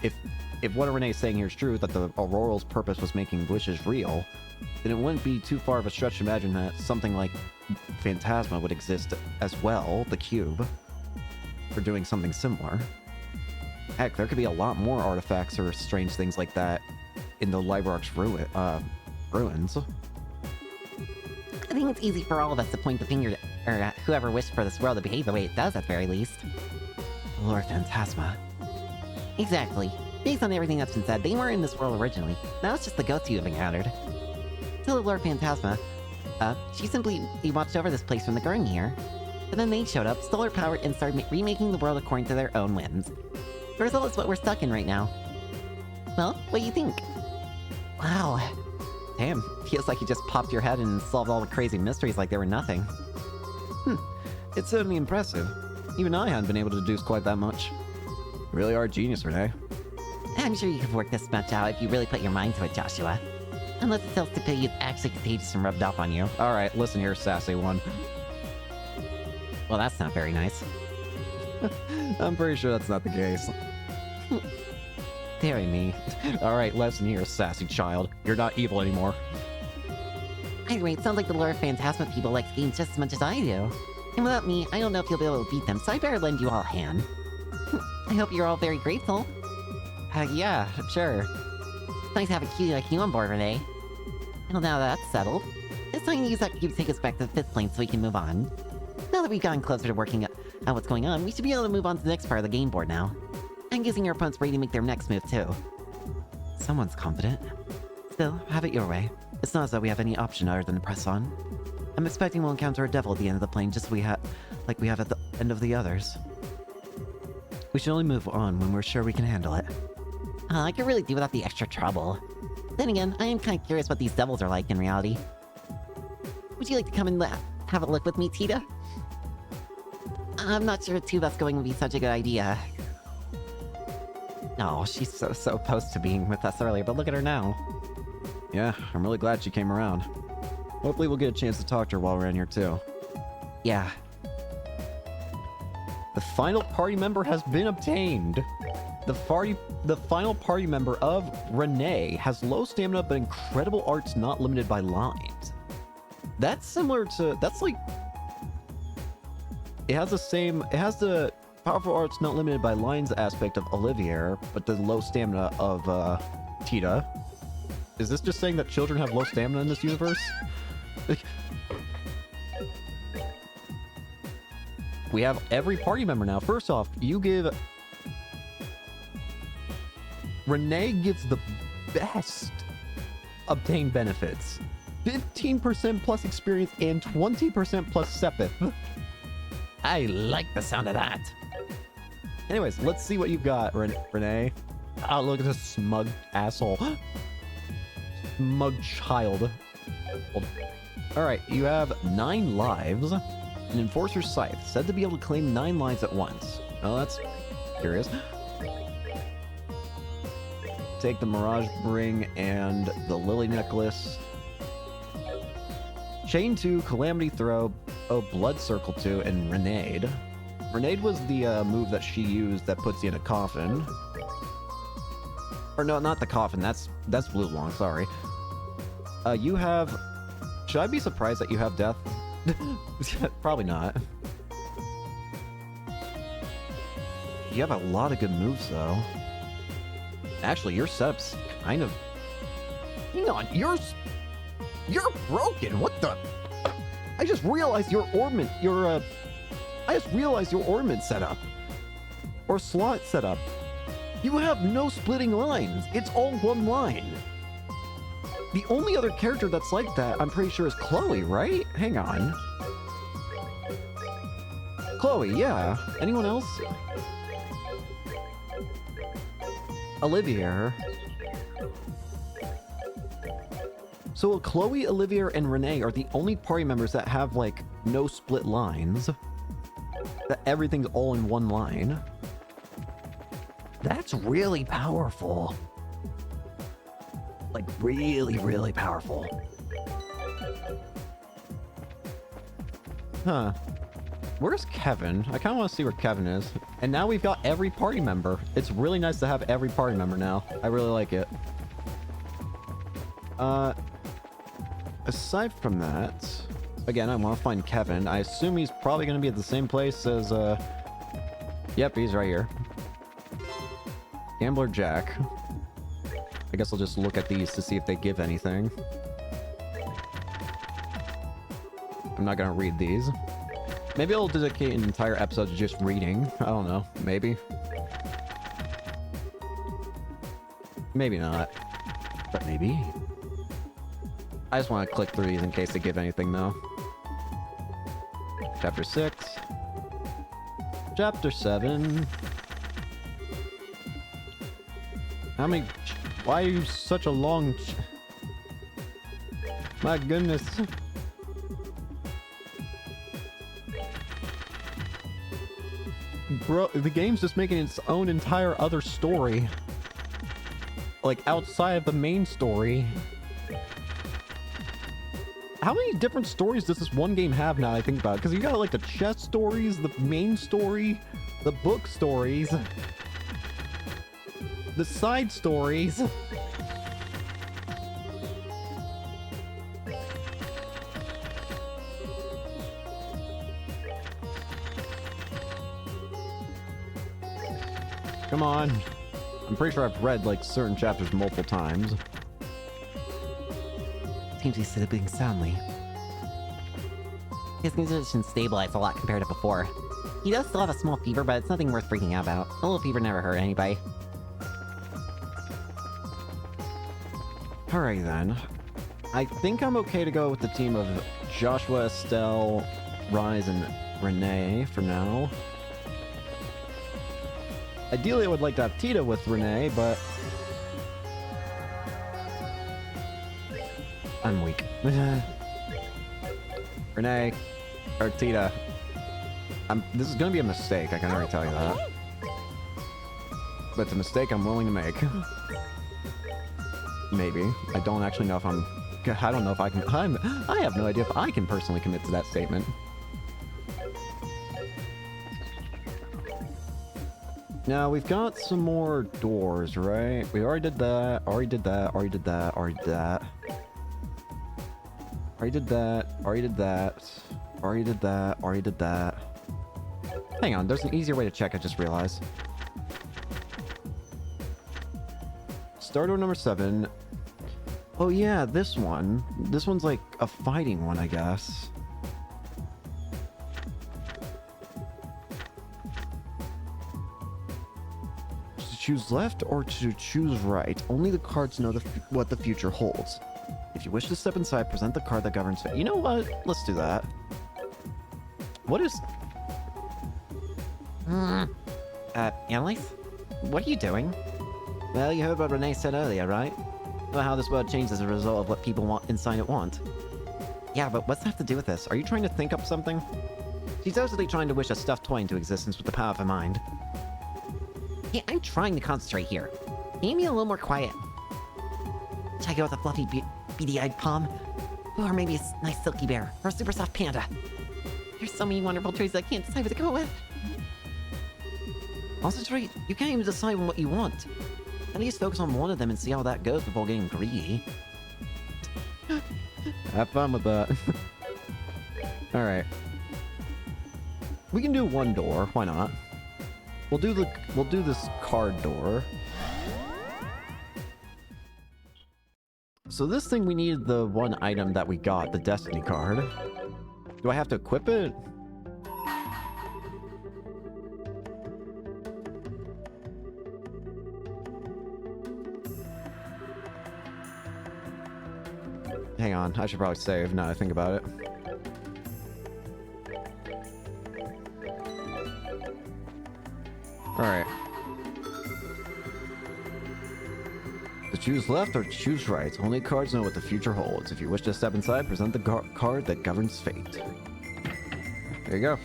if what Renee is saying here is true, that the Auroral's purpose was making wishes real, then it wouldn't be too far of a stretch to imagine that something like Phantasma would exist as well, the cube, for doing something similar. Heck, there could be a lot more artifacts or strange things like that in the Liber Arc's ruins. I think it's easy for all of us to point the finger Or whoever wished for this world to behave the way it does, at the very least. Lord Phantasma. Exactly. Based on everything that's been said, they weren't in this world originally. That was just the ghosts you've encountered. So the Lord Phantasma, she simply watched over this place from the growing here. But then they showed up, stole her power, and started remaking the world according to their own whims. The result is what we're stuck in right now. Well, what do you think? Wow. Damn, feels like you just popped your head and solved all the crazy mysteries like they were nothing. It's certainly impressive. Even I hadn't been able to deduce quite that much. You really are a genius, Renee. I'm sure you could work this much out if you really put your mind to it, Joshua. Unless the self-stupidity is actually contagious and rubbed off on you. Alright, listen here, sassy one. Well, that's not very nice. I'm pretty sure that's not the case. Very me. Alright, listen here, sassy child. You're not evil anymore. Either way, it sounds like the Lord Phantasma people like games just as much as I do. And without me, I don't know if you'll be able to beat them, so I better lend you all a hand. I hope you're all very grateful. Yeah, sure. It's nice to have a cutie like you on board, Renee. Well, now that that's settled, it's time to use that cube to take us back to the 5th plane so we can move on. Now that we've gotten closer to working out what's going on, we should be able to move on to the next part of the game board now. I'm guessing your opponent's ready to make their next move, too. Someone's confident. Still, have it your way. It's not as though we have any option other than to press on. I'm expecting we'll encounter a devil at the end of the plane just like we have at the end of the others. We should only move on when we're sure we can handle it. I could really do without the extra trouble. Then again, I am kind of curious what these devils are like in reality. Would you like to come and have a look with me, Tita? I'm not sure two of us going would be such a good idea. Oh, she's so opposed to being with us earlier, but look at her now. Yeah, I'm really glad she came around. Hopefully we'll get a chance to talk to her while we're in here, too. Yeah. The final party member has been obtained. The final party member of Renee has low stamina but incredible arts not limited by lines. That's similar to... That's like... It has the powerful arts not limited by lines aspect of Olivier, but the low stamina of Tita. Is this just saying that children have low stamina in this universe? We have every party member now. First off, you give... Renee gives the best obtained benefits. 15% plus experience and 20% plus Sepith. I like the sound of that. Anyways, let's see what you've got, Renee. Oh, look at this smug asshole. Smug child. Alright, you have 9 lives. An Enforcer's Scythe, said to be able to claim 9 lives at once. Oh, that's curious. Take the Mirage Ring and the Lily Necklace. Chain 2, Calamity Throw, Blood Circle 2, and Renade. Renade was the move that she used that puts you in a coffin. Or no, not the coffin, that's Blue Long, sorry. You have... Should I be surprised that you have Death? Probably not. You have a lot of good moves, though. Actually, your setup's kind of... Hang on, you're broken! What the... I just realized your ornament... I just realized your ornament setup. Or slot setup. You have no splitting lines. It's all one line. The only other character that's like that, I'm pretty sure, is Chloe, right? Hang on. Chloe, yeah. Anyone else? Olivier. So Chloe, Olivier, and Renee are the only party members that have, like, no split lines. That everything's all in one line. That's really powerful. Like, really, really powerful. Huh. Where's Kevin? I kind of want to see where Kevin is. And now we've got every party member. It's really nice to have every party member now. I really like it. Aside from that, again, I want to find Kevin. I assume he's probably going to be at the same place as, Yep, he's right here. Gambler Jack. I guess I'll just look at these to see if they give anything. I'm not gonna read these. Maybe I'll dedicate an entire episode to just reading. I don't know. Maybe. Maybe not. But maybe. I just want to click through these in case they give anything, though. Chapter 6. Chapter 7. How many... Why are you such a long... My goodness. Bro, the game's just making its own entire other story. Like, outside of the main story. How many different stories does this one game have now I think about it? Because you got, like, the chess stories, the main story, the book stories, the side stories. Come on. I'm pretty sure I've read, like, certain chapters multiple times. Seems he's sleeping soundly. His condition stabilized a lot compared to before. He does still have a small fever, but it's nothing worth freaking out about. A little fever never hurt anybody. Alright then. I think I'm okay to go with the team of Joshua, Estelle, Rise, and Renee for now. Ideally, I would like to have Tita with Renee, but... I'm weak. Renee, or Tita. This is gonna be a mistake, I can already tell you that. But it's a mistake I'm willing to make. Maybe. I don't actually know if I don't know if I can... I have no idea if I can personally commit to that statement. Now, we've got some more doors, right? We already did that, already did that, already did that, already did that. Already did that, already did that, already did that, already did that. Hang on, there's an easier way to check, I just realized. Star door number 7. Oh yeah, this one. This one's like a fighting one, I guess. To choose left or to choose right. Only the cards know what the future holds. If you wish to step inside, present the card that governs fate. You know what? Let's do that. What is... Annalise? What are you doing? Well, you heard what Renee said earlier, right? About how this world changes as a result of what people want inside it want. Yeah, but what's that have to do with this? Are you trying to think up something? She's totally trying to wish a stuffed toy into existence with the power of her mind. Hey, I'm trying to concentrate here. Can you be a little more quiet? Check out the fluffy, beady-eyed palm. Or maybe a nice silky bear. Or a super soft panda. There's so many wonderful choices I can't decide what to go with. Concentrate. You can't even decide on what you want. At least focus on one of them and see how that goes before getting greedy. Have fun with that. Alright. We can do one door, why not? We'll do this card door. So this thing, we needed the one item that we got, the Destiny card. Do I have to equip it? Hang on, I should probably save now that I think about it. Alright. To choose left or choose right. Only cards know what the future holds. If you wish to step inside, present the card that governs fate. There you go.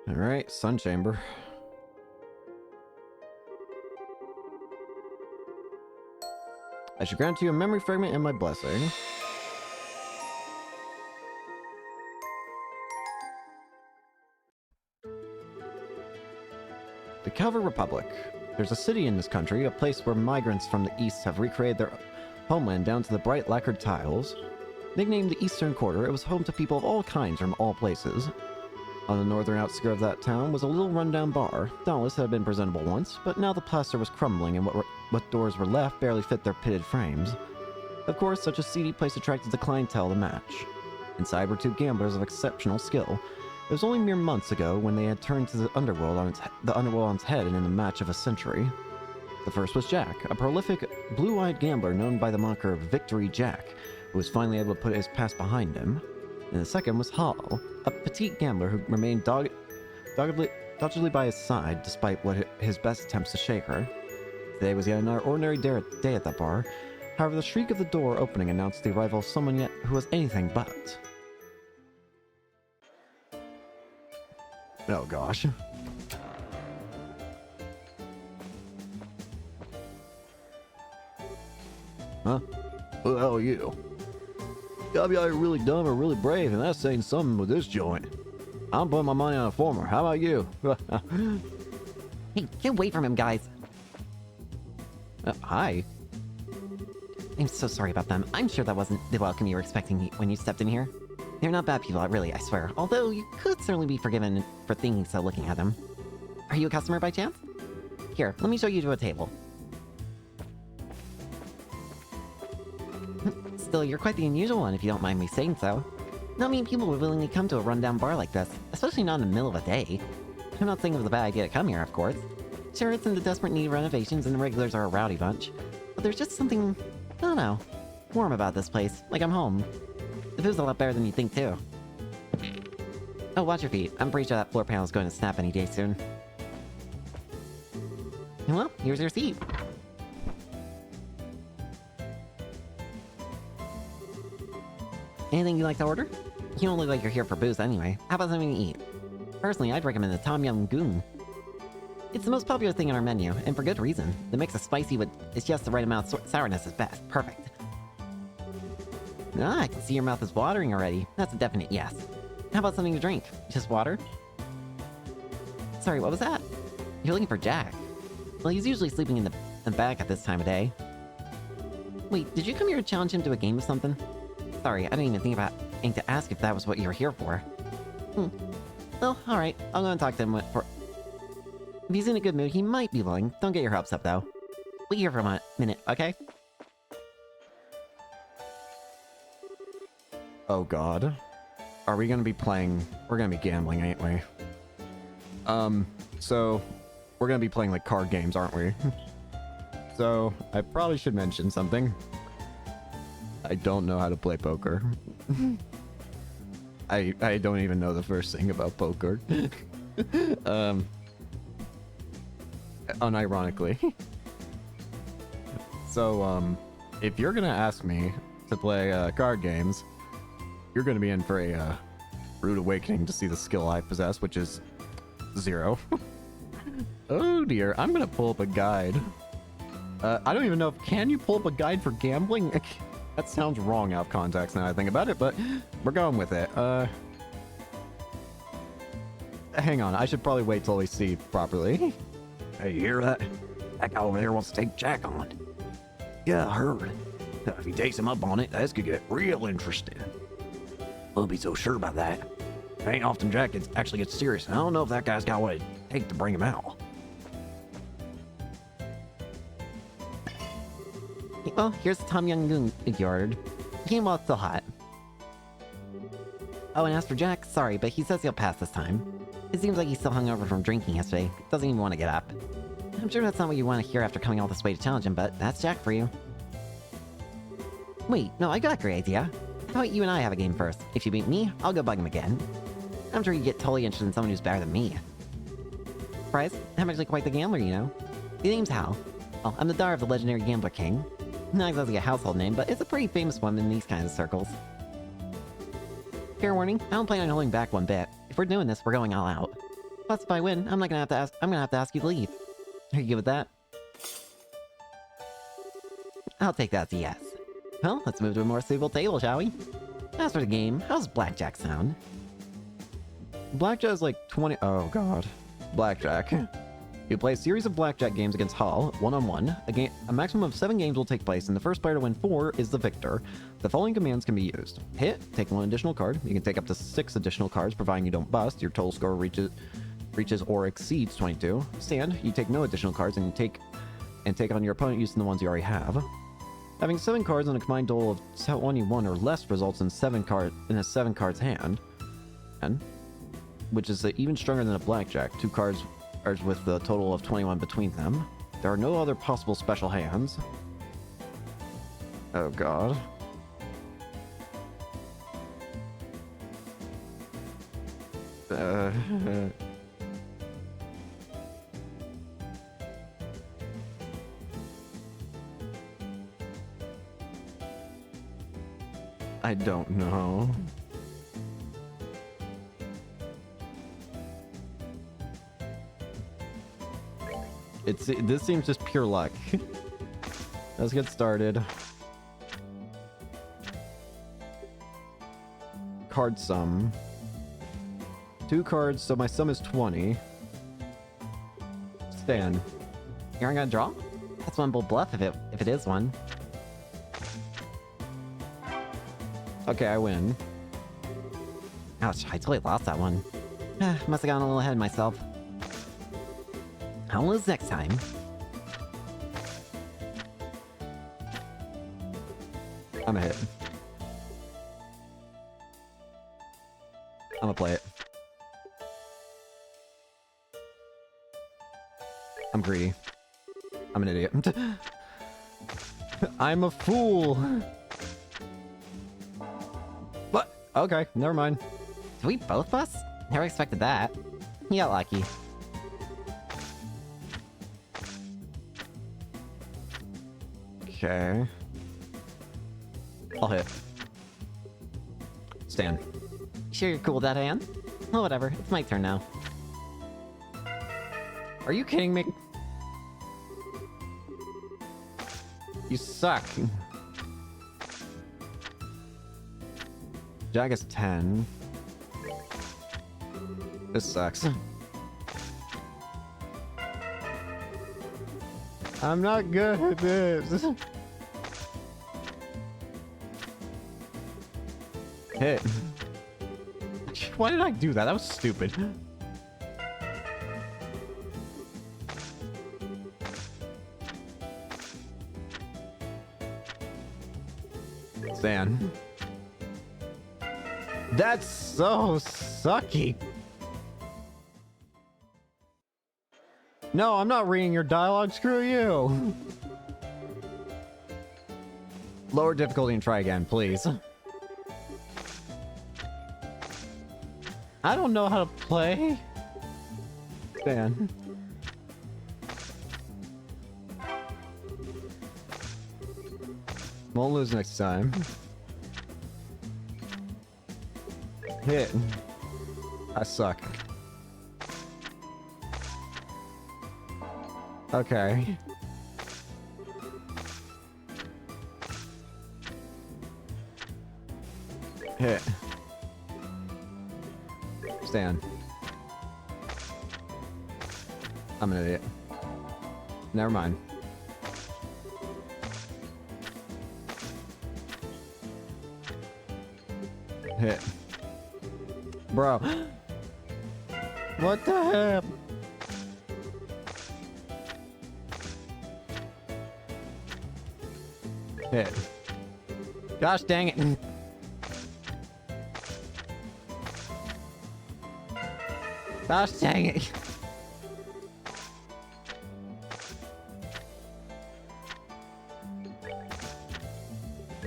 Alright, Sun Chamber. I should grant you a memory fragment and my blessing. The Calvary Republic. There's a city in this country, a place where migrants from the east have recreated their homeland down to the bright lacquered tiles. Nicknamed the Eastern Quarter, it was home to people of all kinds from all places. On the northern outskirt of that town was a little rundown bar. Dauntless had been presentable once, but now the plaster was crumbling and what doors were left barely fit their pitted frames. Of course, such a seedy place attracted the clientele to match. Inside were two gamblers of exceptional skill. It was only mere months ago when they had turned to the underworld on its head in a match of a century. The first was Jack, a prolific, blue-eyed gambler known by the moniker of Victory Jack, who was finally able to put his past behind him. And the second was Hall, a petite gambler who remained doggedly by his side despite his best attempts to shake her. Today was yet another ordinary day at that bar. However, the shriek of the door opening announced the arrival of someone yet who was anything but. Oh gosh. Huh? Who the hell are you? Gotta be either really dumb or really brave, and that's saying something with this joint. I'm putting my money on a former. How about you? Hey, get away from him, guys. Hi. I'm so sorry about them. I'm sure that wasn't the welcome you were expecting when you stepped in here. They're not bad people, really, I swear. Although you could certainly be forgiven for thinking so looking at them. Are you a customer by chance? Here, let me show you to a table. Still, you're quite the unusual one, if you don't mind me saying so. Not many people would willingly come to a rundown bar like this, especially not in the middle of a day. I'm not saying it was a bad idea to come here, of course. Sure, it's in the desperate need of renovations and the regulars are a rowdy bunch. But there's just something, I don't know, warm about this place, like I'm home. The food's a lot better than you think, too. Oh, watch your feet. I'm pretty sure that floor panel's going to snap any day soon. Well, here's your seat. Anything you'd like to order? You don't look like you're here for booze anyway. How about something to eat? Personally, I'd recommend the Tom Yum Goong. It's the most popular thing on our menu, and for good reason. The mix of spicy with it's just the right amount of sourness is best. Perfect. Ah, I can see your mouth is watering already. That's a definite yes. How about something to drink? Just water? Sorry, what was that? You're looking for Jack. Well, he's usually sleeping in the back at this time of day. Wait, did you come here to challenge him to a game of something? Sorry, I didn't even think about to ask if that was what you were here for. Well, alright. I'll go and talk to him for... If he's in a good mood, he might be willing. Don't get your hopes up, though. Wait here for a minute, okay? Oh god. Are we gonna be playing... We're gonna be gambling, ain't we? So... We're gonna be playing, like, card games, aren't we? So, I probably should mention something. I don't know how to play poker. I don't even know the first thing about poker. Unironically. So, if you're gonna ask me to play card games, you're gonna be in for a rude awakening to see the skill I possess, which is 0. Oh dear, I'm gonna pull up a guide. I don't even know if... Can you pull up a guide for gambling? That sounds wrong out of context now I think about it, but we're going with it. Hang on, I should probably wait till we see properly. Hey, you hear that? That guy over there wants to take Jack on. Yeah, I heard. If he takes him up on it, this could get real interesting. Won't be so sure about that. It ain't often Jack actually gets serious, and I don't know if that guy's got what it takes to bring him out. Well, here's the Tom Yum Goong you ordered. He came while it's still hot. Oh, and as for Jack, sorry, but he says he'll pass this time. It seems like he's still hungover from drinking yesterday. Doesn't even want to get up. I'm sure that's not what you want to hear after coming all this way to challenge him, but that's Jack for you. Wait, no, I got a great idea. How about you and I have a game first? If you beat me, I'll go bug him again. I'm sure you get totally interested in someone who's better than me. Surprise, I'm actually quite the gambler, you know. The name's Hal. Well, I'm the daughter of the legendary Gambler King. Not exactly a household name, but it's a pretty famous one in these kinds of circles. Fair warning, I don't plan on holding back one bit. If we're doing this, we're going all out. Plus, if I win, I'm gonna have to ask you to leave. Are you good with that? I'll take that as a yes. Well, let's move to a more suitable table, shall we? As for the game, how's blackjack sound? Blackjack's like 20... Oh god. Blackjack. You play a series of blackjack games against Hal, one-on-one. A maximum of 7 games will take place, and the first player to win 4 is the victor. The following commands can be used. Hit, take 1 additional card. You can take up to 6 additional cards, providing you don't bust. Your total score reaches or exceeds 22. Stand, you take no additional cards, and take on your opponent using the ones you already have. Having 7 cards on a combined total of 21 or less results in a 7 cards hand, which is even stronger than a blackjack. 2 cards with the total of 21 between them. There are no other possible special hands. Oh god. I don't know. This seems just pure luck. Let's get started. Card sum. 2 cards, so my sum is 20. Stand. You aren't gonna draw? That's one bold bluff if it is one. Okay, I win. Ouch, I totally lost that one. Must have gotten a little ahead of myself. I'll lose next time. I'm a hit. I'm gonna play it. I'm greedy. I'm an idiot. I'm a fool! What? Okay, never mind. Did we both bust? Never expected that. You got lucky. Okay. I'll hit. Stand. Sure you're cool with that hand? Well, whatever. It's my turn now. Are you kidding me? You suck. Jack is 10. This sucks. I'm not good at this. Hit. Why did I do that? That was stupid. Stan. That's so sucky. No, I'm not reading your dialogue. Screw you. Lower difficulty and try again, please. I don't know how to play. Stan. Won't lose next time. Hit. I suck. Okay. Hit. Stand. I'm an idiot. Never mind. Hit. Bro. What the heck? Hit. Gosh dang it. Gosh dang it.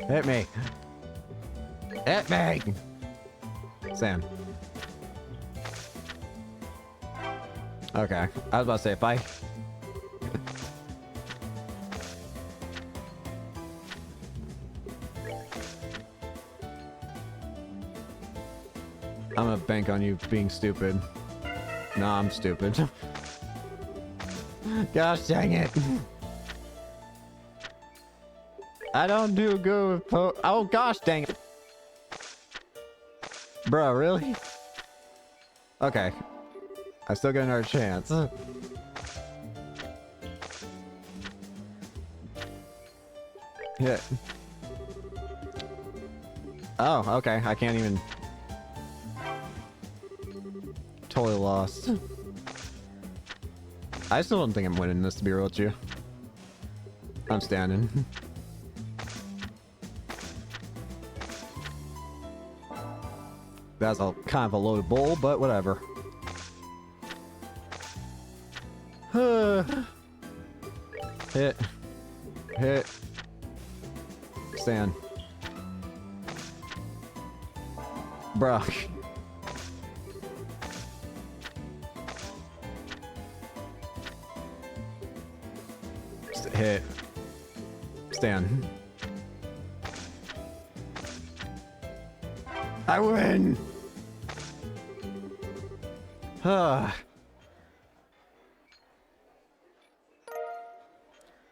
Hit me. Hit me. Sam. Okay. I was about to say, if I... I'm gonna bank on you being stupid. Nah, I'm stupid. Gosh dang it. I don't do good with oh gosh dang it. Bro, really? Okay. I still got another chance. Hit. Oh, okay. I can't even... Totally lost. I still don't think I'm winning this, to be real with you. I'm standing. That's a kind of a low bowl, but whatever. Hit. Hit. Stand. Bruh. Hit. Stand. I win!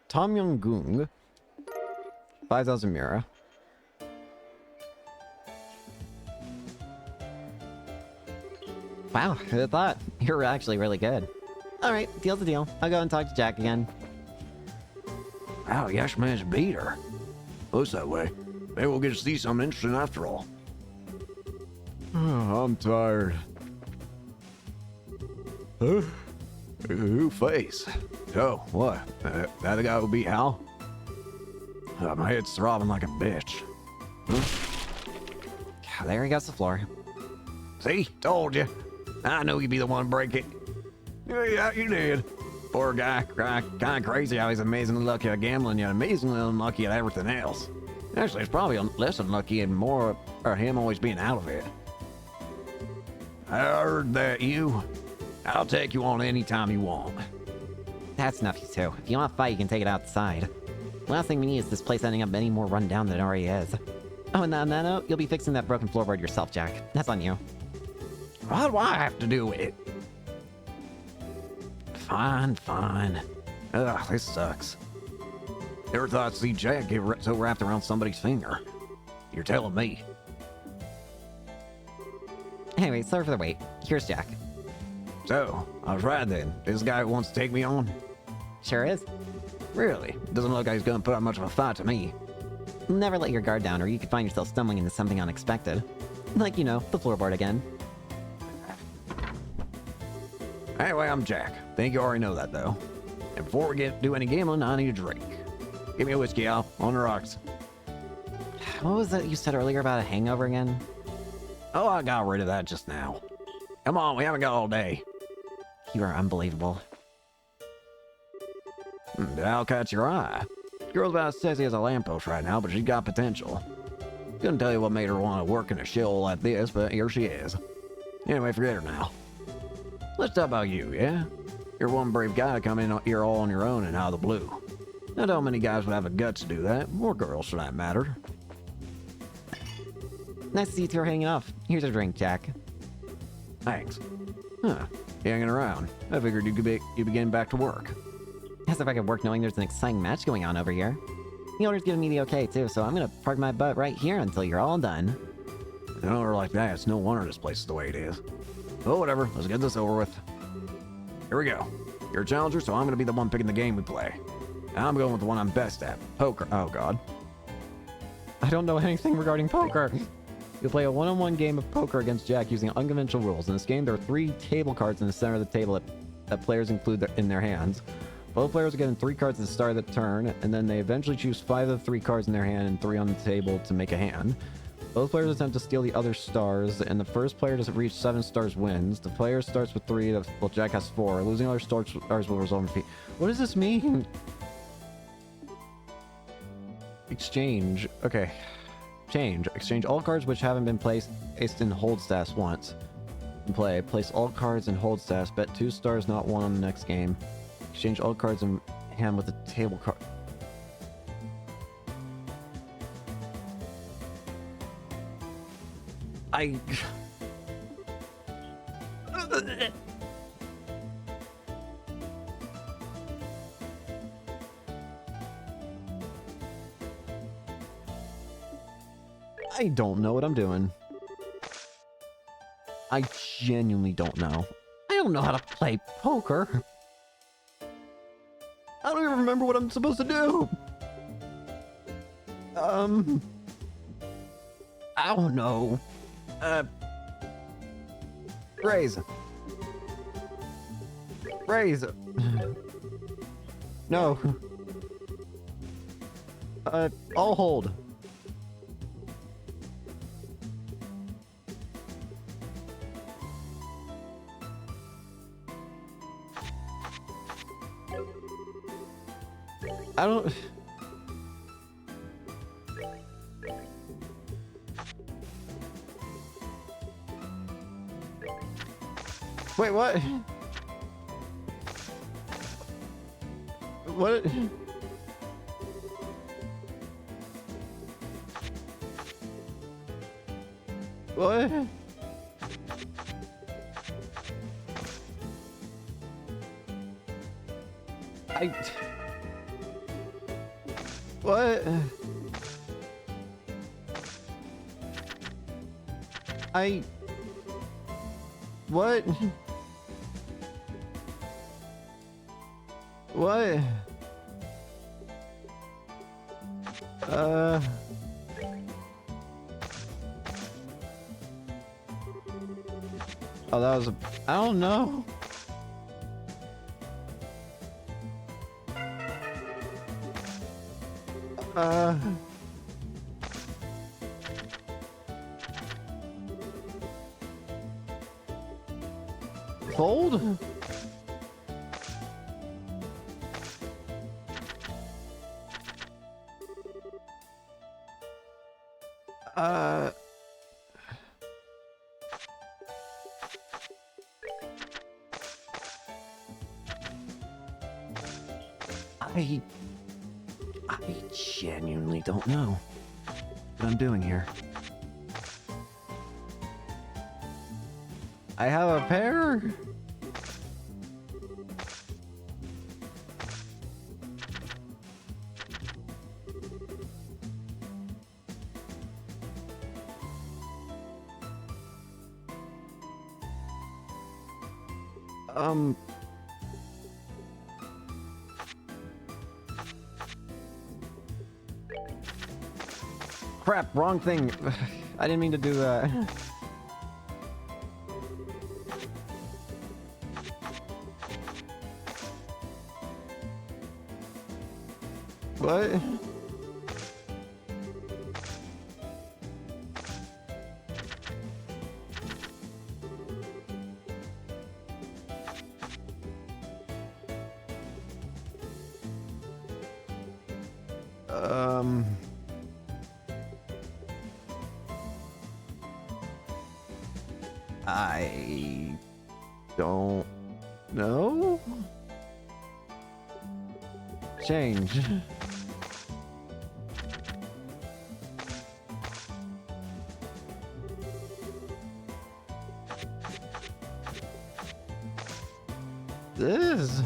Tom Young Goong. 5,000 Mira. Wow, who'd have thought? You're actually really good. Alright, deal's a deal. I'll go and talk to Jack again. Wow, Yash managed to beat her. Looks that way. Maybe we'll get to see something interesting after all. I'm tired. Huh? Who face? Oh, what? That the guy who beat Hal? My head's throbbing like a bitch. Huh? There he goes the floor. See? Told you. I knew you'd be the one to break it. Yeah, you did. Poor guy. Kind of crazy how he's amazingly lucky at gambling, yet amazingly unlucky at everything else. Actually, it's probably less unlucky and more him always being out of it. I heard that you. I'll take you on any time you want. That's enough, you two. If you want to fight, you can take it outside. Last thing we need is this place ending up any more run down than it already is. Oh, and on that note, you'll be fixing that broken floorboard yourself, Jack. That's on you. What do I have to do with it? Fine. Ugh, this sucks. Never thought I'd see Jack get so wrapped around somebody's finger. You're telling me. Anyway, sorry for the wait. Here's Jack. So, I was right then. This guy who wants to take me on? Sure is. Really? Doesn't look like he's gonna put up much of a fight to me. Never let your guard down, or you could find yourself stumbling into something unexpected. Like, you know, the floorboard again. Anyway, I'm Jack. Think you already know that, though. And before we do any gambling, I need a drink. Give me a whiskey, Al. On the rocks. What was that you said earlier about a hangover again? Oh, I got rid of that just now. Come on, we haven't got all day. You are unbelievable. Did Al catch your eye? Girl's about as sexy as a lamppost right now, but she's got potential. Couldn't tell you what made her want to work in a shill like this, but here she is. Anyway, forget her now. Let's talk about you, yeah? You're one brave guy to come in here all on your own and out of the blue. Not how many guys would have the guts to do that, or girls for that matter. Nice to see you two are hanging off. Here's a drink, Jack. Thanks. Huh, you hanging around. I figured you'd be getting back to work. As if I could work knowing there's an exciting match going on over here. The owner's giving me the okay, too, so I'm gonna park my butt right here until you're all done. With an owner like that, it's no wonder this place is the way it is. Oh, whatever. Let's get this over with. Here we go. You're a challenger, so I'm gonna be the one picking the game we play. I'm going with the one I'm best at. Poker. Oh, God. I don't know anything regarding poker. You'll play a one-on-one game of poker against Jack using unconventional rules. In this game, there are 3 table cards in the center of the table that players include in their hands. Both players are given 3 cards at the start of the turn, and then they eventually choose 5 of the 3 cards in their hand and 3 on the table to make a hand. Both players attempt to steal the other stars, and the first player to reach 7 stars wins. The player starts with 3, well, Jack has 4. Losing other stars will result in defeat. What does this mean? Exchange. Okay. Change. Exchange all cards which haven't been placed in hold status once. In play. Place all cards in hold status. Bet 2 stars, not 1 on the next game. Exchange all cards in hand with a table card. I don't know what I'm doing. I genuinely don't know. I don't know how to play poker. I don't even remember what I'm supposed to do. I don't know. Raise. Raise. No. I'll hold. I don't. Wait, what? What? What? What? What? What? Oh, that was a... I don't know. Fold? I genuinely don't know what I'm doing here. I have a pair? Crap, wrong thing. I didn't mean to do that. What? I don't know. Change. This.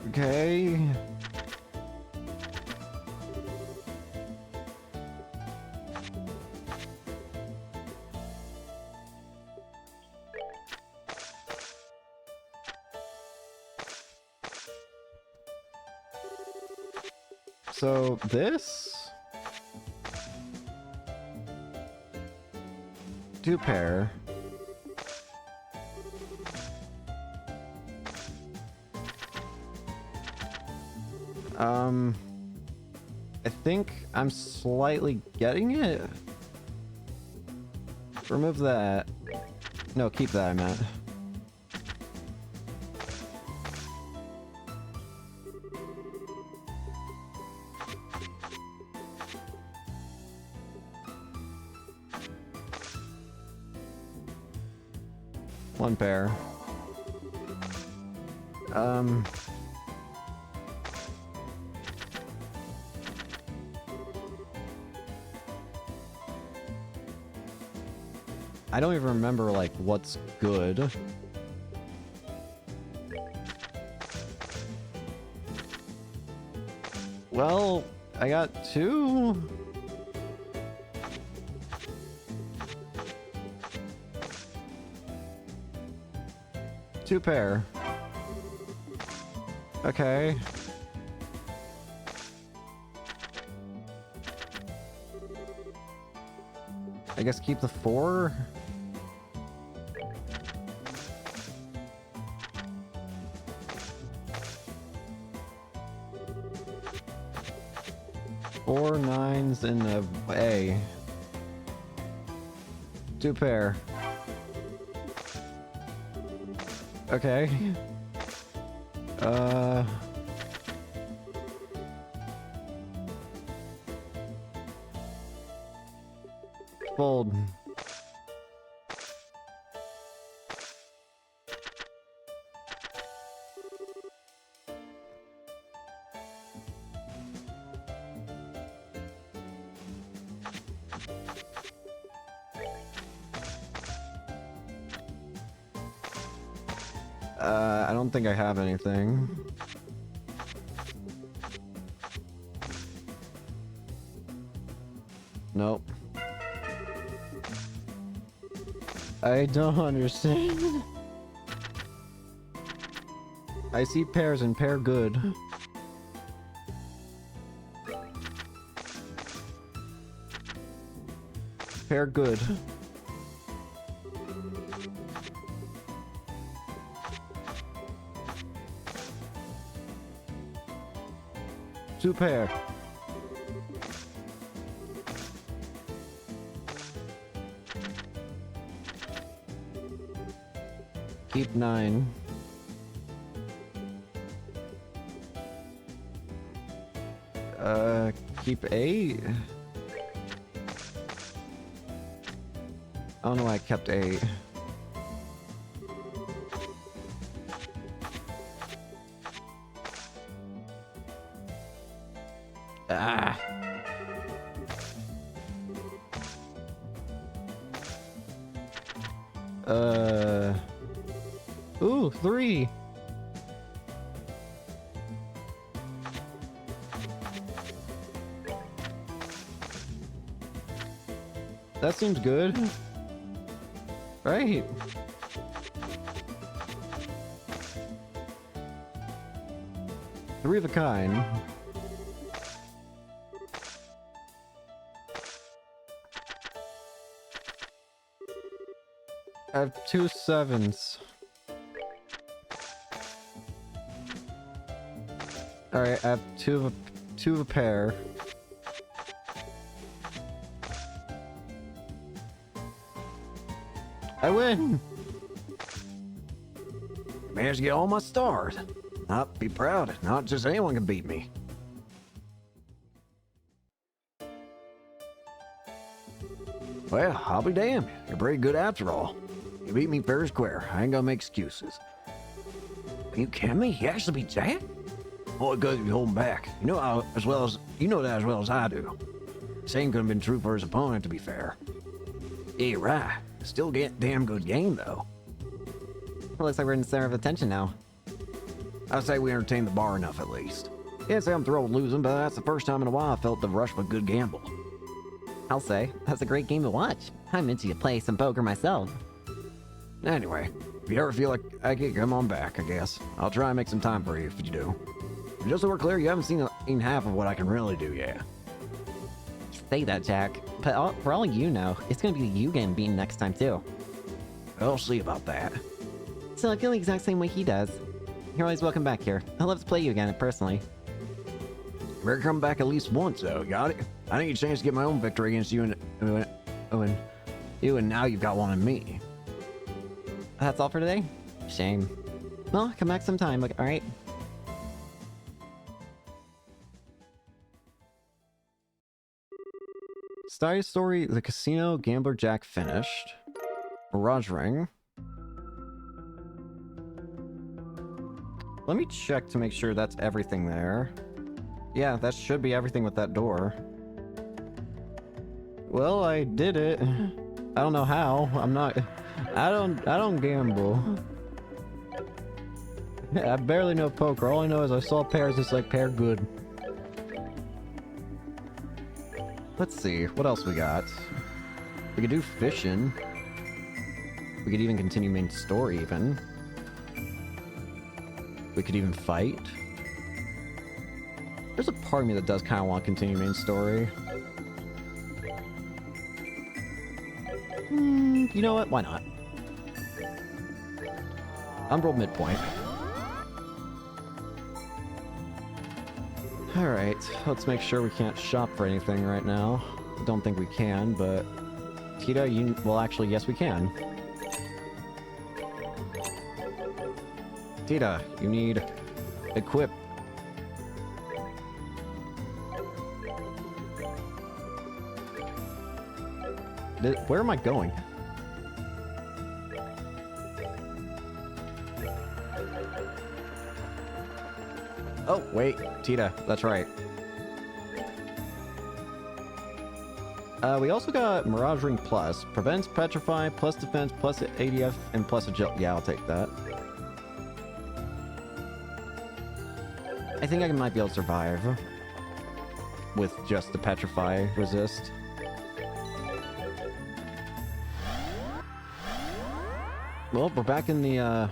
Okay. So this 2 pair. I think I'm slightly getting it. Remove that. No, keep that, I meant. One pair. I don't even remember, like, what's good. Well, I got 2. Two pair. Okay. I guess keep the 4. Four 9s in a A. 2 pair. Okay. Fold. I don't think I have anything. Nope. I don't understand. I see pairs and pair good. Pair good. Two pair. Keep 9. Keep 8. I don't know why I kept 8. Ah. Ooh, 3. That seems good. Right. Three of a kind. I have 2 7s. Alright, I have two of a pair. I win! Managed to get all my stars. I'd be proud. Not just anyone can beat me. Well, I'll be damned. You're pretty good after all. You beat me fair and square. I ain't gonna make excuses. Are you kidding me? You actually beat Jack? Well, good if you hold him back. You know that as well as I do. Same could have been true for his opponent, to be fair. Yeah, right. Still get damn good game though. It looks like we're in the center of attention now. I'd say we entertained the bar enough at least. Can't say I'm thrilled losing, but that's the first time in a while I felt the rush of a good gamble. I'll say, that's a great game to watch. I'm itchy to play some poker myself. Anyway, if you ever feel like I can come on back, I guess. I'll try and make some time for you if you do. Just so we're clear, you haven't seen half of what I can really do yet. Say that, Jack. But for all you know, it's gonna be you getting beaten next time too. I'll see about that. So I feel the exact same way he does. You're always welcome back here. I'd love to play you again, personally. You better come back at least once, though. Got it? I didn't get a chance to get my own victory against you and now you've got one in me. That's all for today? Shame. Well, come back sometime, alright? Side story, the casino gambler Jack finished. Mirage ring. Let me check to make sure that's everything there. Yeah, that should be everything with that door. Well, I did it. I don't know how. I don't gamble. I barely know poker. All I know is I saw pairs, it's like pair good. Let's see, what else we got? We could do fishing. We could even continue main story even. We could even fight. There's a part of me that does kind of want to continue main story. You know what? Why not? Umbral midpoint. Alright, let's make sure we can't shop for anything right now. I don't think we can, but... Tita, you... Well, actually, yes we can. Tita, you need... Equip. Where am I going? Oh, wait. Tita, that's right. We also got Mirage Ring Plus. Prevents Petrify, plus defense, plus ADF, and plus agility. Yeah, I'll take that. I think I might be able to survive with just the Petrify resist. Well, we're back in the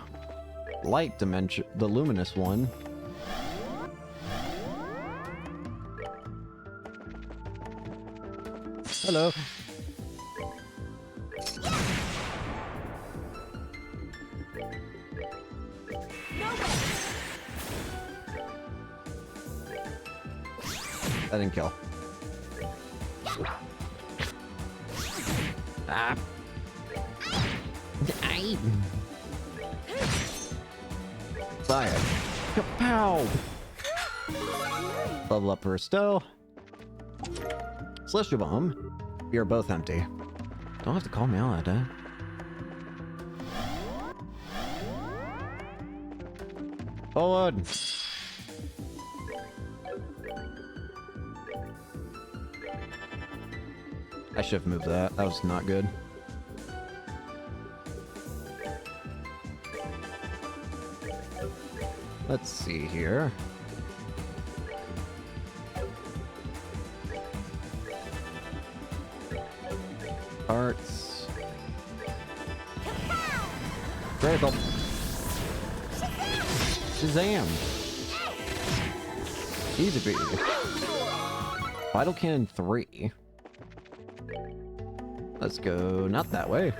light dimension, the luminous one. Hello. That didn't kill. Ah. Fire. Kapow! Level up for Stowe. Celestial Bomb. We are both empty. Don't have to call me out, eh? Forward! I should have moved that. That was not good. Let's see here. Parts. Critical. Shazam! Easy peasy. Vital Cannon 3. Let's go not that way.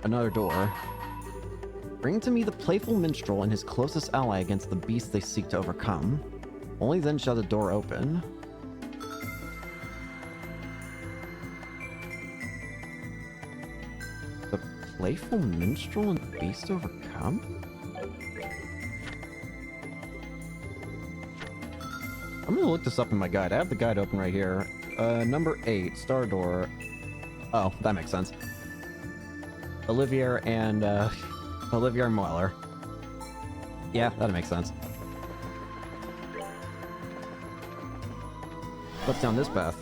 Another door. Bring to me the playful minstrel and his closest ally against the beast they seek to overcome. Only then shall the door open. The playful minstrel and the beast overcome? I'm gonna look this up in my guide. I have the guide open right here. Number 8, Star Door. Oh, that makes sense. Olivier and Moeller. Yeah, that makes sense. What's down this path?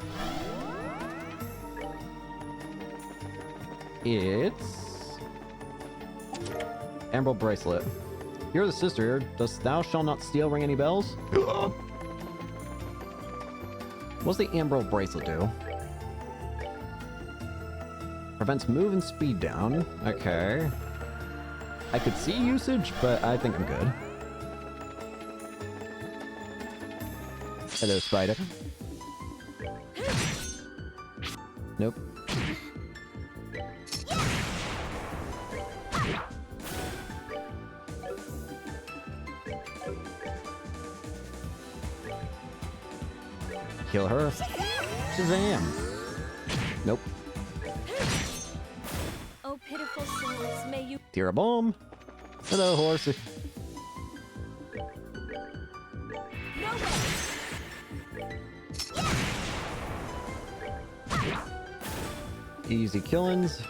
It's... Emerald Bracelet. You're the sister here. Does thou shall not steal ring any bells? What's the Emerald Bracelet do? Prevents move and speed down. Okay. I could see usage, but I think I'm good. Hello, spider. Nope. Kill her. Shazam! Nope. Oh, pitiful souls, may you... Tira bomb. Hello, horsey. Easy killings.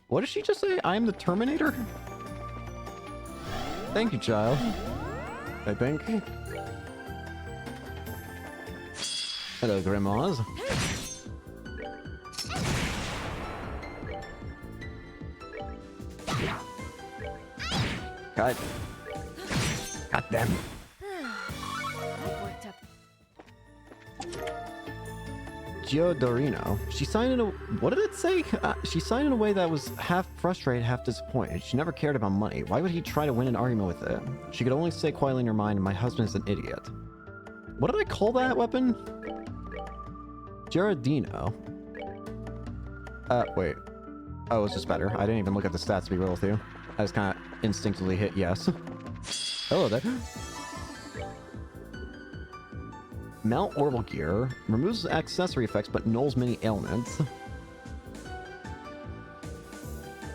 What did she just say? I'm the Terminator? Thank you, child. I think. Hello, grandmas. God. God damn it. That worked up. Giordorino. She signed in a... What did it say? She signed in a way that was half frustrated, half disappointed. She never cared about money. Why would he try to win an argument with it? She could only say quietly in her mind, my husband is an idiot. What did I call that weapon? Giordino. Wait. Oh, it's just better. I didn't even look at the stats to be real with you. I just kind of instinctively hit yes. Hello there. Mount Orbital Gear. Removes accessory effects but nulls many ailments.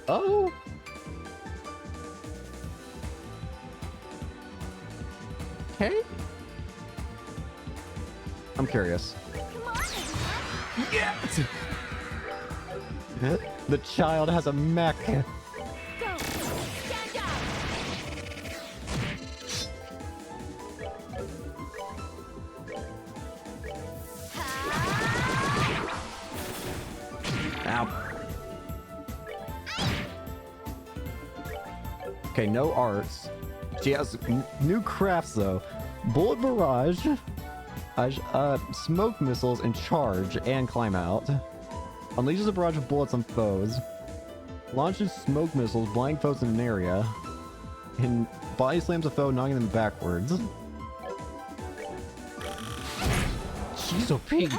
Oh! Okay. I'm curious. Come on, everyone. Yes! The child has a mech. Go. Stand down. Ow. Okay, no arts. She has new crafts though. Bullet barrage, smoke missiles, and charge, and climb out. Unleashes a barrage of bullets on foes. Launches smoke missiles, blind foes in an area. And body slams a foe, knocking them backwards. She's so pink.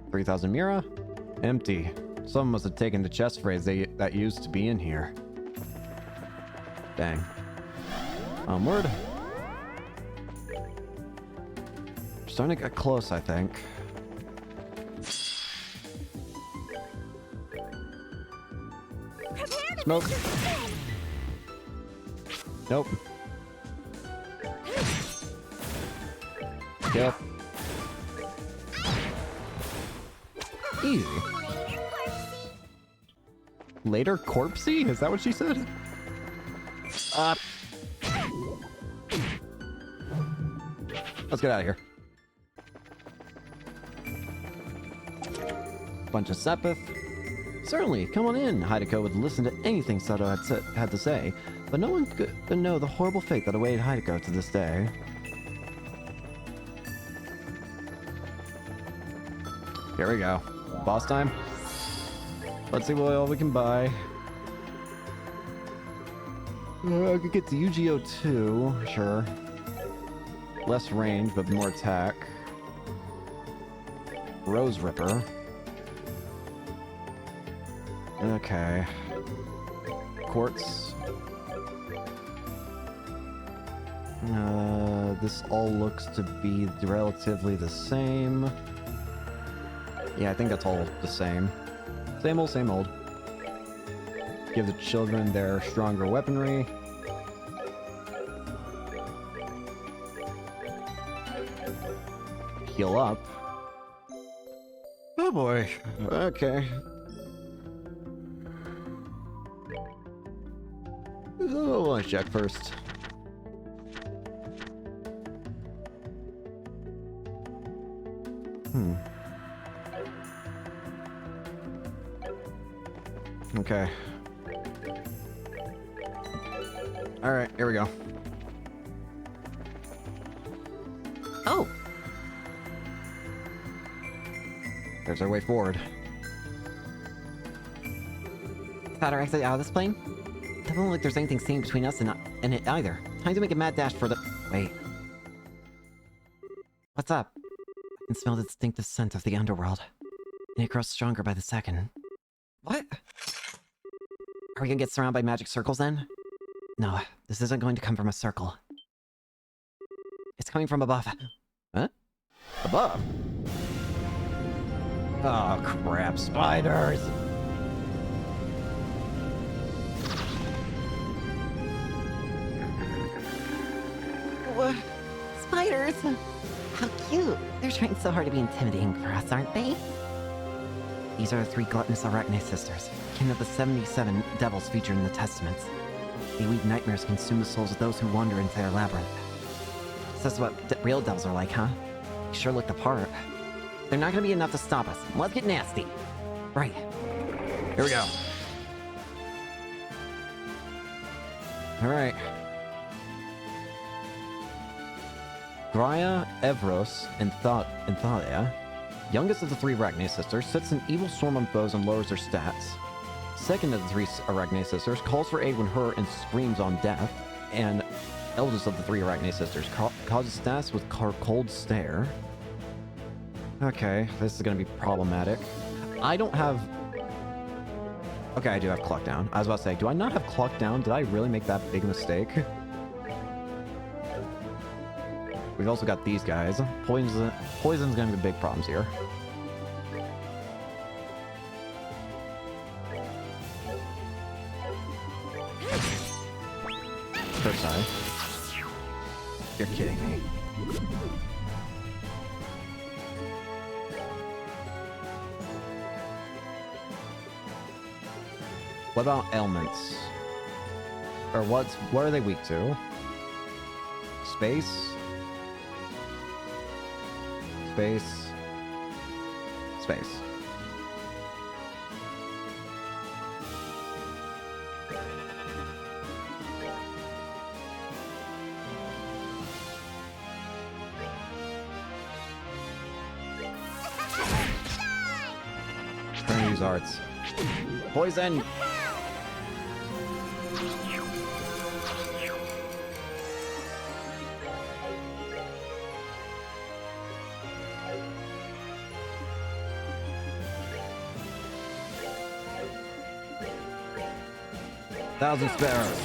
3,000 Mira. Empty. Someone must have taken the chest phrase that used to be in here. Dang. Onward. Starting to get close, I think. Smoke. Nope. Kill. Easy. Later corpsey? Is that what she said? Let's get out of here. Bunch of Sepith. Certainly, come on in. Hideko would listen to anything Sato had to say, but no one could know the horrible fate that awaited Hideko to this day. Here we go. Boss time. Let's see what all we can buy. I could get the Yu-Gi-Oh! 2, sure. Less range, but more attack. Rose Ripper. Okay. Quartz. This all looks to be relatively the same. Yeah, I think that's all the same. Same old, same old. Give the children their stronger weaponry. Heal up. Oh boy. Okay. Oh, let's check first. Okay. Alright, here we go. Oh! There's our way forward. Thought our exit out of this plane? Doesn't look like there's anything standing between us and it either. Time to make a mad dash for the... Wait. What's up? I can smell the distinctive scent of the underworld. And it grows stronger by the second. What? Are we gonna get surrounded by magic circles then? No, this isn't going to come from a circle. It's coming from above. Huh? Above? Oh crap, spiders! What? Spiders! How cute! They're trying so hard to be intimidating for us, aren't they? These are the 3 gluttonous Arachne sisters, kin of the 77 devils featured in the Testaments. They weave nightmares to consume the souls of those who wander into their labyrinth. So that's what real devils are like, huh? They sure look the part. They're not gonna be enough to stop us. Let's get nasty. Right. Here we go. Alright. Graya, Evros, and Thalia, youngest of the three Arachne sisters, sets an evil storm on foes and lowers their stats. Second of the three Arachne sisters calls for aid when hurt and screams on death. And eldest of the three Arachne sisters causes stats with cold stare. Okay, this is gonna be problematic. I don't have... Okay, I do have Cluck Down. I was about to say, do I not have Cluck Down? Did I really make that big mistake? We've also got these guys. Poison's gonna be big problems here. First eye. You're kidding me. What about ailments? Or what are they weak to? Space? Space. Space. Trying to use arts. Poison! Thousand sparrows.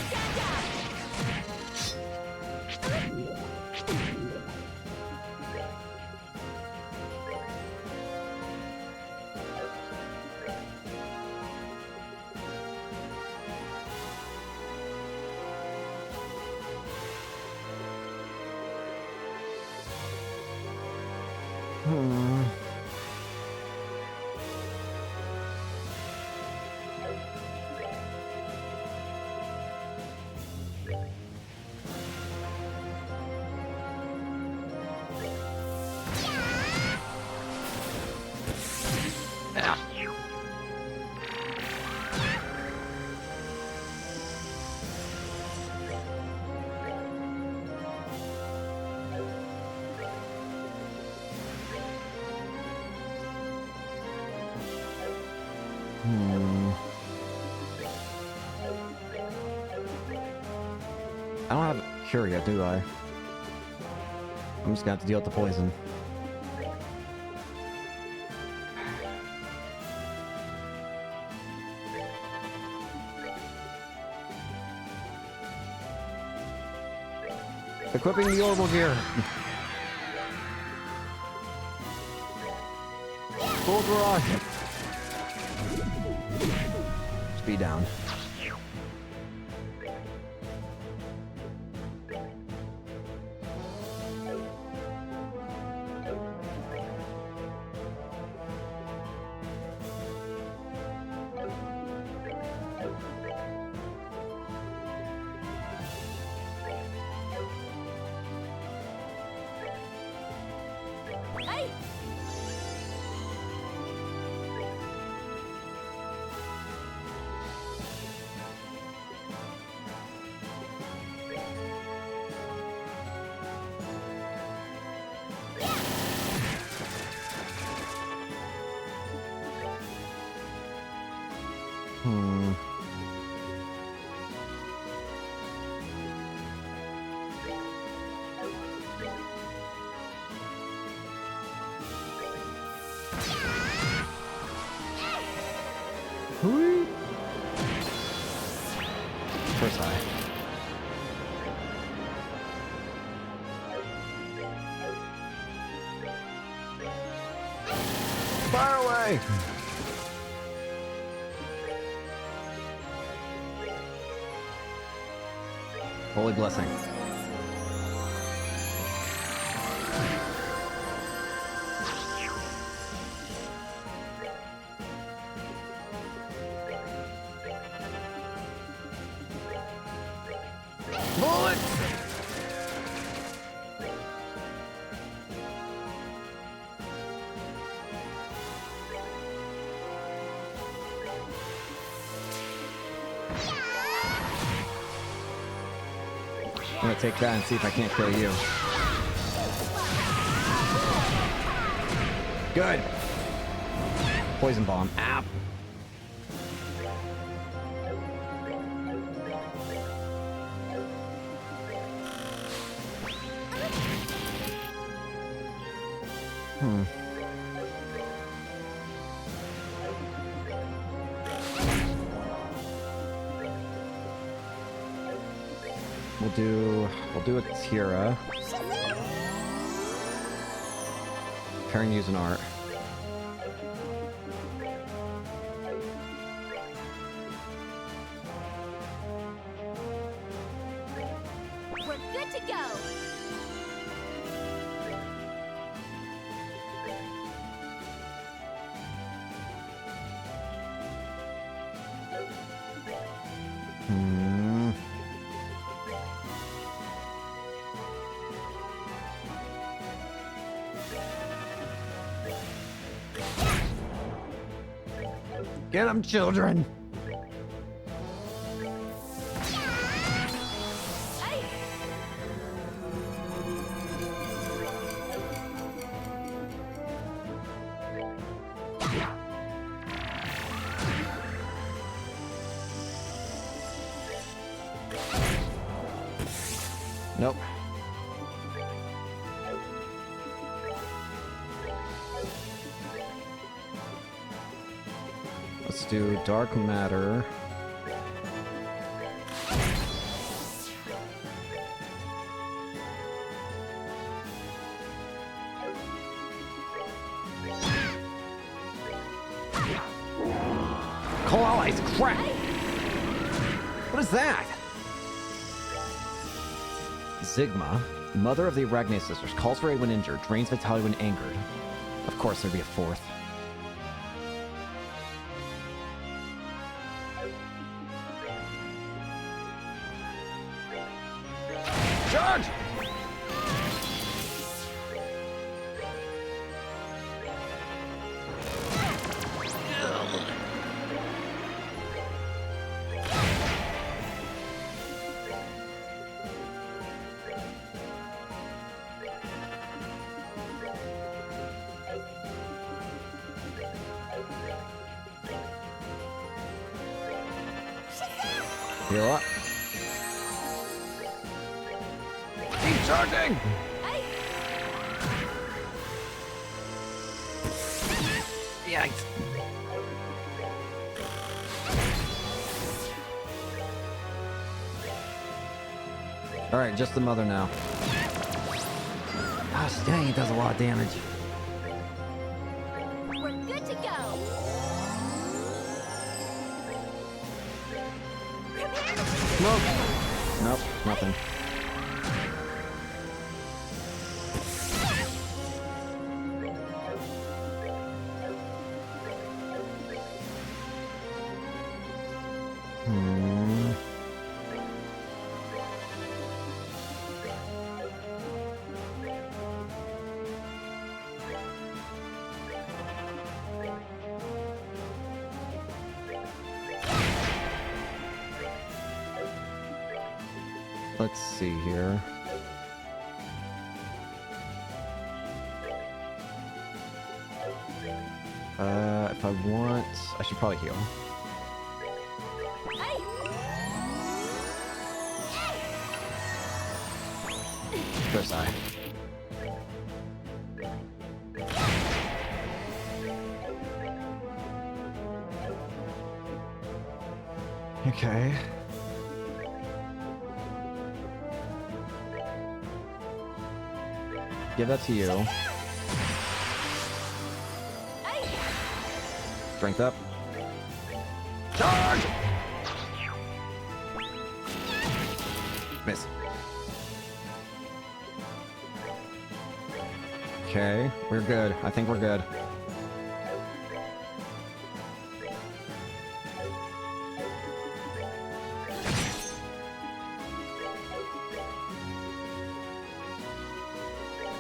I don't have cure yet, do I? I'm just gonna have to deal with the poison. Equipping the orbital gear. Full garage. Speed down. Hey! First eye. Fire away! Holy blessing. Bullet! I'm gonna take that and see if I can't kill you. Good. Poison bomb. Ow. We'll do a Tira. Pairing use an art. We're good to go. Get them, children! Hey. Nope. Let's do dark matter. Koala's crap! What is that? Sigma, mother of the Arachne sisters, calls for aid when injured, drains vitality when angered. Of course, there'd be a fourth. Charge! Heal up. Keep charging! Hey. Yikes. Alright, just the mother now. Gosh dang, it does a lot of damage. We're good to go. Prepare to Smoke! Nope, nothing. Let's see here. If I want, I should probably heal. Hey. First eye. Okay. Give that to you. Hey. Strength up. Charge! Miss. Okay, we're good. I think we're good.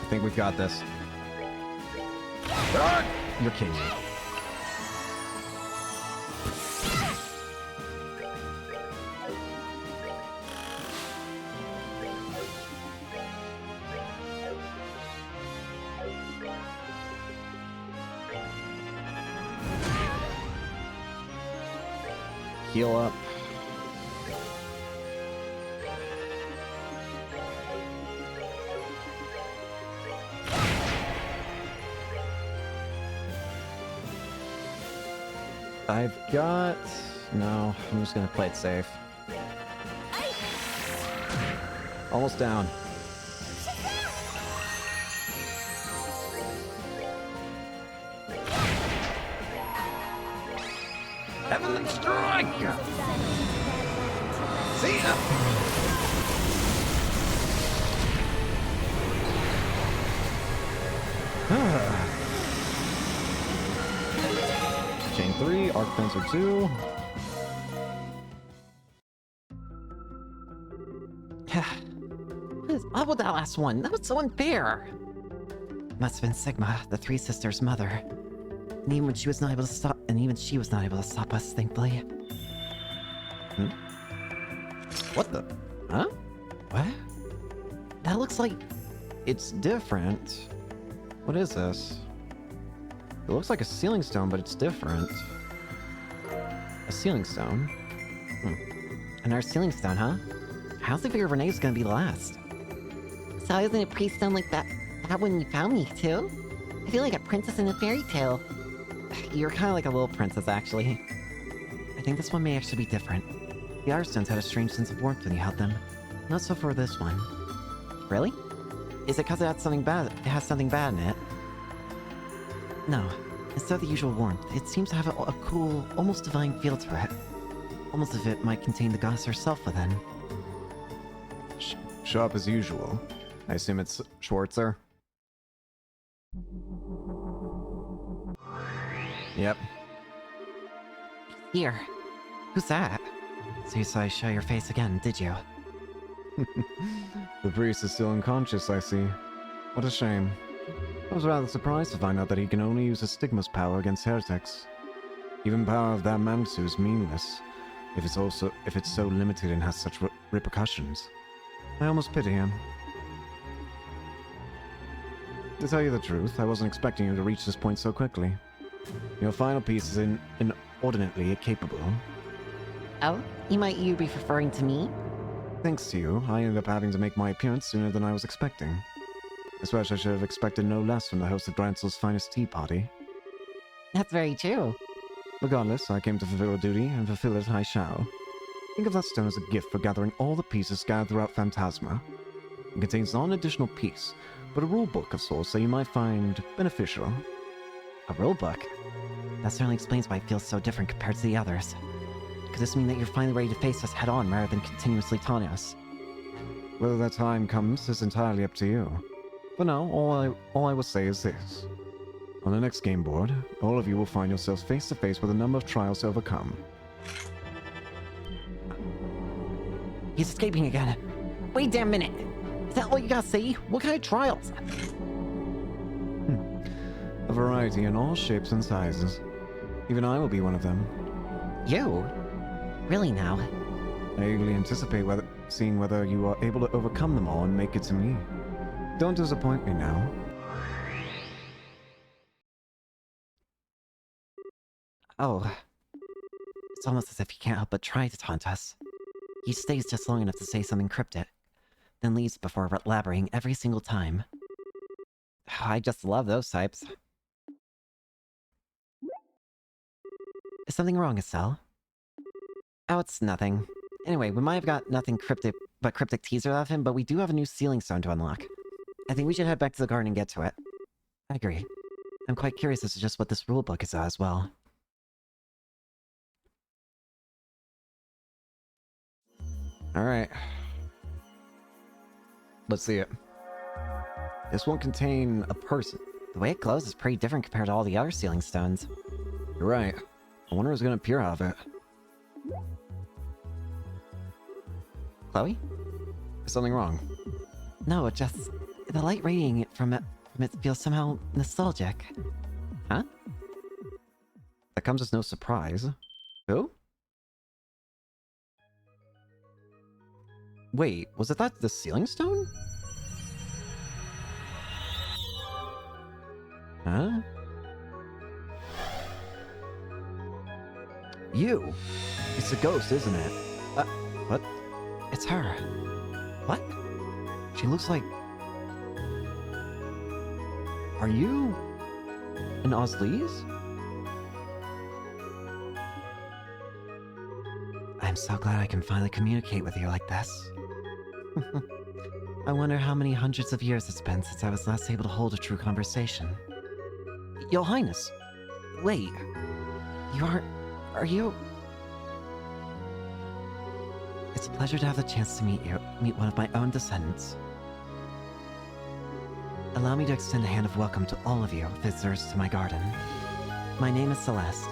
I think we've got this. You're kidding me. Heal up. I've got... No, I'm just gonna play it safe. Almost down. Heavenly strike! See ya! Chain 3, Arc Fencer 2. What is up with that last one? That was so unfair! Must have been Sigma, the three sisters' mother. And even she was not able to stop us, thankfully. What the? Huh? What? That looks like... It's different. What is this? It looks like a sealing stone, but it's different. A sealing stone? another sealing stone, huh? How's the figure Renee's gonna be last? So isn't it pre-stone like that when you found me, too? I feel like a princess in a fairy tale. You're kind of like a little princess, actually. I think this one may actually be different. The other stones had a strange sense of warmth when you held them. Not so for this one. Really? Is it because it has something bad? It has something bad in it? No. Instead of the usual warmth, it seems to have a cool, almost divine feel to it. Almost as if it might contain the goddess herself within. Sharp as usual. I assume it's Schwarzer. Yep. Here. Who's that? So you saw I show your face again, did you? The priest is still unconscious, I see. What a shame. I was rather surprised to find out that he can only use his stigma's power against heretics. Even power of that Mansu is meaningless, if it's so limited and has such repercussions. I almost pity him. To tell you the truth, I wasn't expecting you to reach this point so quickly. Your final piece is inordinately capable. Oh? You be referring to me? Thanks to you, I ended up having to make my appearance sooner than I was expecting. I suppose I should have expected no less from the host of Drancel's finest tea party. That's very true. Regardless, I came to fulfill a duty, and fulfill it I shall. Think of that stone as a gift for gathering all the pieces scattered throughout Phantasma. It contains not an additional piece, but a rulebook of sorts that you might find beneficial. A rulebook? That certainly explains why it feels so different compared to the others. Could this mean that you're finally ready to face us head-on rather than continuously taunting us? Whether that time comes is entirely up to you. For now, all I will say is this. On the next game board, all of you will find yourselves face to face with a number of trials to overcome. He's escaping again. Wait a damn minute. Is that all you gotta say? What kind of trials? A variety in all shapes and sizes. Even I will be one of them. You? Really now? I eagerly anticipate seeing whether you are able to overcome them all and make it to me. Don't disappoint me now. Oh. It's almost as if he can't help but try to taunt us. He stays just long enough to say something cryptic, then leaves before elaborating every single time. I just love those types. Is something wrong, Estelle? Oh, it's nothing. Anyway, we might have got nothing cryptic teaser of him, but we do have a new sealing stone to unlock. I think we should head back to the garden and get to it. I agree. I'm quite curious as to just what this rulebook is as well. Alright. Let's see it. This won't contain a person. The way it glows is pretty different compared to all the other sealing stones. You're right. I wonder what's gonna appear out of it. Chloe? Is something wrong? No, it just... the light radiating from it feels somehow nostalgic. Huh? That comes as no surprise. Who? Wait, was it that the sealing stone? Huh? You It's a ghost, isn't it? What? It's her. What? She looks like... Are you... an Oslees? I'm so glad I can finally communicate with you like this. I wonder how many hundreds of years it's been since I was last able to hold a true conversation. Your Highness. Wait. You aren't... Are you... It's a pleasure to have the chance to meet one of my own descendants. Allow me to extend a hand of welcome to all of you, visitors to my garden. My name is Celeste.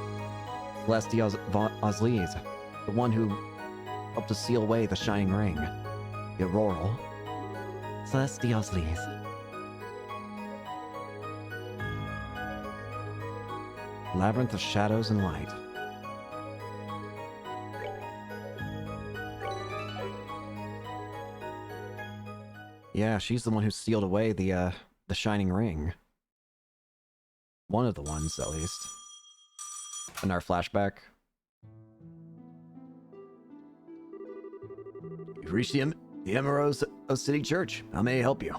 Celeste Oslees. The one who helped to seal away the Shining Ring. The Auroral. Celeste Oslees. Labyrinth of Shadows and Light. Yeah, she's the one who sealed away the Shining Ring. One of the ones, at least. In our flashback. You've reached the Emerald City Church. How may I help you?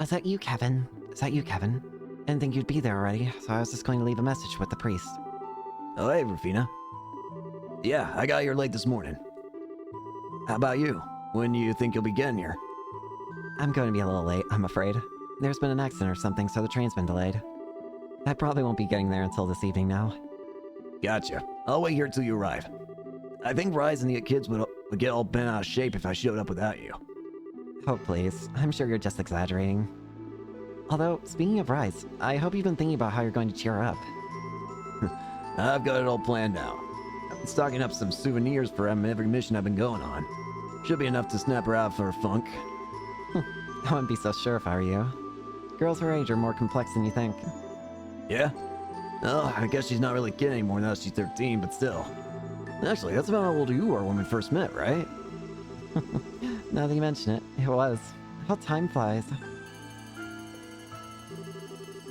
Is that you, Kevin? Is that you, Kevin? I didn't think you'd be there already, so I was just going to leave a message with the priest. Oh, hey, Rufina. Yeah, I got here late this morning. How about you? When do you think you'll be getting here? I'm going to be a little late, I'm afraid. There's been an accident or something, so the train's been delayed. I probably won't be getting there until this evening now. Gotcha. I'll wait here till you arrive. I think Rise and the kids would get all bent out of shape if I showed up without you. Oh, please. I'm sure you're just exaggerating. Although, speaking of Rise, I hope you've been thinking about how you're going to cheer her up. I've got it all planned out. I've been stocking up some souvenirs for every mission I've been going on. Should be enough to snap her out for a funk. I wouldn't be so sure if I were you. Girls her age are more complex than you think. Yeah? Well, I guess she's not really a kid anymore now that she's 13, but still. Actually, that's about how old you were when we first met, right? Now that you mention it, it was. How time flies.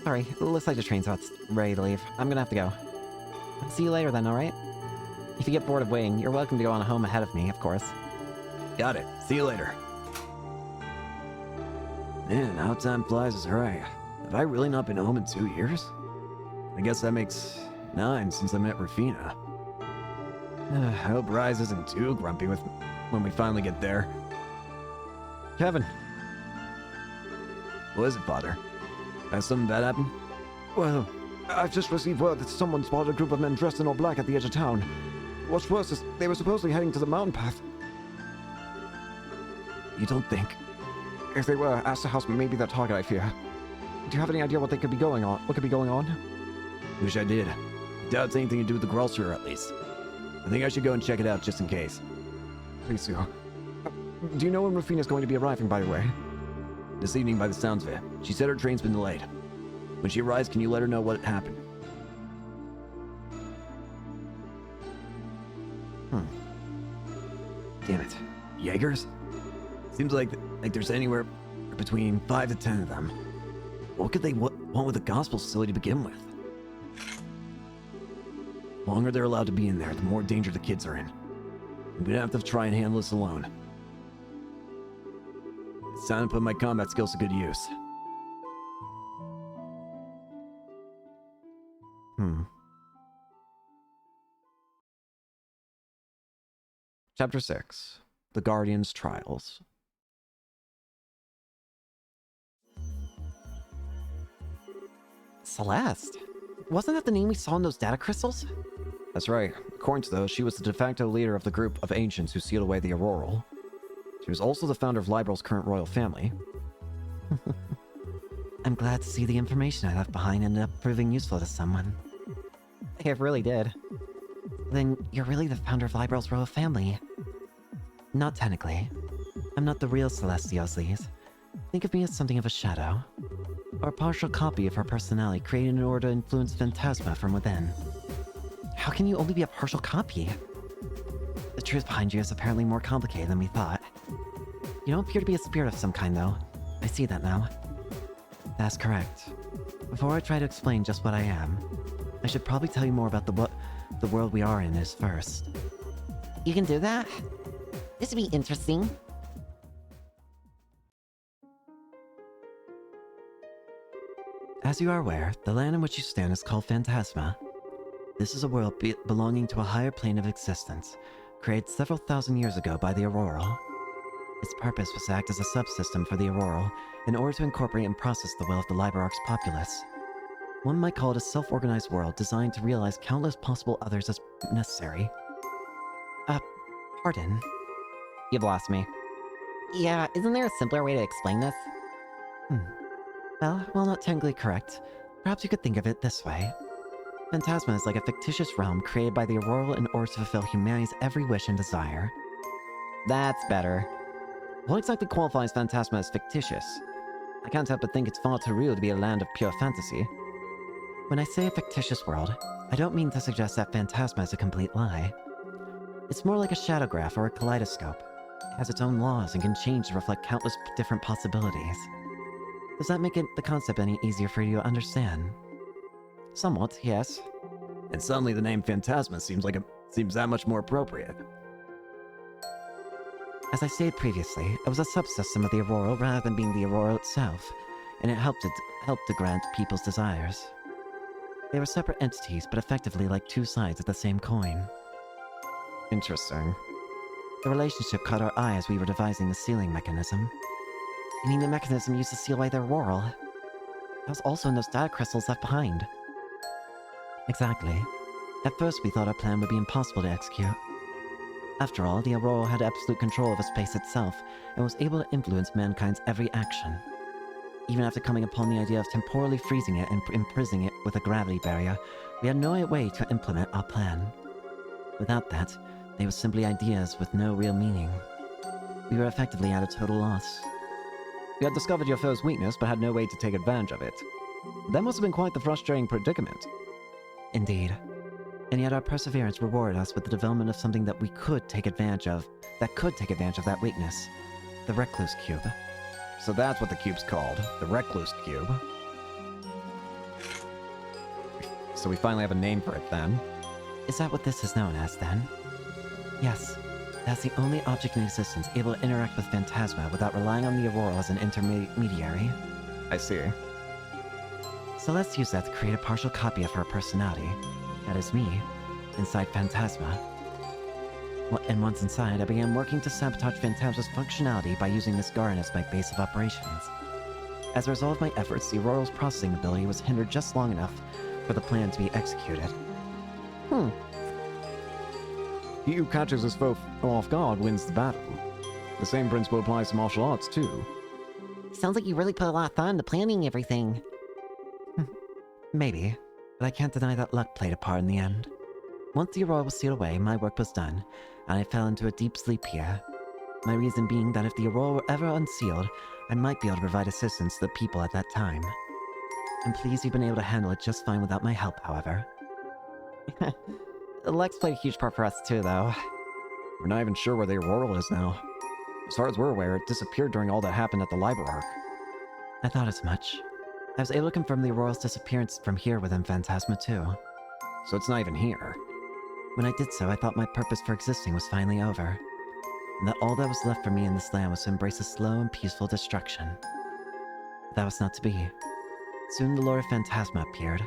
Sorry, it looks like the train's ready to leave. I'm gonna have to go. See you later then, alright? If you get bored of waiting, you're welcome to go on home ahead of me, of course. Got it. See you later. Man, how time flies is right. Have I really not been home in 2 years? I guess that makes 9 since I met Rufina. I hope Rise isn't too grumpy with when we finally get there. Kevin. What is it, Father? Has something bad happened? Well, I've just received word that someone spotted a group of men dressed in all black at the edge of town. What's worse is they were supposedly heading to the mountain path. You don't think? If they were, Aster House may be their target, I fear. Do you have any idea what could be going on? Wish I did. Doubt it's anything to do with the Grulsher, at least. I think I should go and check it out just in case. Please do. Do you know when Rufina's going to be arriving, by the way? This evening, by the sounds of it. She said her train's been delayed. When she arrives, can you let her know what happened? Damn it. Jaegers? Seems like there's anywhere between 5 to 10 of them. What could they want with a gospel facility to begin with? The longer they're allowed to be in there, the more danger the kids are in. I'm gonna have to try and handle this alone. It's time to put my combat skills to good use. Chapter 6. The Guardian's Trials. Celeste? Wasn't that the name we saw in those data crystals? That's right. According to those, she was the de facto leader of the group of ancients who sealed away the Auroral. She was also the founder of Libral's current royal family. I'm glad to see the information I left behind ended up proving useful to someone. It really did. Then you're really the founder of Libral's royal family. Not technically. I'm not the real Celeste Oslees. Think of me as something of a shadow. Or a partial copy of her personality created in order to influence Phantasma from within. How can you only be a partial copy? The truth behind you is apparently more complicated than we thought. You don't appear to be a spirit of some kind, though. I see that now. That's correct. Before I try to explain just what I am, I should probably tell you more about the world we are in is first. You can do that? This would be interesting. As you are aware, the land in which you stand is called Phantasma. This is a world belonging to a higher plane of existence, created several thousand years ago by the Auroral. Its purpose was to act as a subsystem for the Auroral in order to incorporate and process the will of the Liber-Arc's populace. One might call it a self-organized world designed to realize countless possible others as necessary. Pardon? You've lost me. Yeah, isn't there a simpler way to explain this? Well, while not technically correct, perhaps you could think of it this way. Phantasma is like a fictitious realm created by the Auroral in order to fulfill humanity's every wish and desire. That's better. What exactly qualifies Phantasma as fictitious? I can't help but think it's far too real to be a land of pure fantasy. When I say a fictitious world, I don't mean to suggest that Phantasma is a complete lie. It's more like a shadow graph or a kaleidoscope. It has its own laws and can change to reflect countless different possibilities. Does that make the concept any easier for you to understand? Somewhat, yes. And suddenly the name Phantasma seems that much more appropriate. As I stated previously, it was a subsystem of the Auroral rather than being the Auroral itself, and it helped to grant people's desires. They were separate entities, but effectively like two sides of the same coin. Interesting. The relationship caught our eye as we were devising the sealing mechanism. You mean the mechanism used to seal away the Auroral? That was also in those data crystals left behind. Exactly. At first we thought our plan would be impossible to execute. After all, the Auroral had absolute control over space itself, and was able to influence mankind's every action. Even after coming upon the idea of temporally freezing it and imprisoning it with a gravity barrier, we had no way to implement our plan. Without that, they were simply ideas with no real meaning. We were effectively at a total loss. You had discovered your foe's weakness, but had no way to take advantage of it. That must have been quite the frustrating predicament. Indeed. And yet our perseverance rewarded us with the development of something that could take advantage of that weakness. The Recluse Cube. So that's what the cube's called, the Recluse Cube. So we finally have a name for it then. Is that what this is known as, then? Yes. That's the only object in existence able to interact with Phantasma without relying on the Auroral as an intermediary. I see. So let's use that to create a partial copy of her personality, that is me, inside Phantasma. And once inside, I began working to sabotage Phantasma's functionality by using this garden as my base of operations. As a result of my efforts, the Auroral's processing ability was hindered just long enough for the plan to be executed. He who catches his foe off guard wins the battle. The same principle applies to martial arts, too. Sounds like you really put a lot of thought into planning everything. Maybe, but I can't deny that luck played a part in the end. Once the Aurora was sealed away, my work was done, and I fell into a deep sleep here. My reason being that if the Aurora were ever unsealed, I might be able to provide assistance to the people at that time. I'm pleased you've been able to handle it just fine without my help, however. Lex played a huge part for us too, though. We're not even sure where the Auroral is now. As far as we're aware, it disappeared during all that happened at the Liber-Arc. I thought as much. I was able to confirm the Auroral's disappearance from here within Phantasma too. So it's not even here. When I did so, I thought my purpose for existing was finally over, and that all that was left for me in this land was to embrace a slow and peaceful destruction. But that was not to be. Soon the Lord of Phantasma appeared.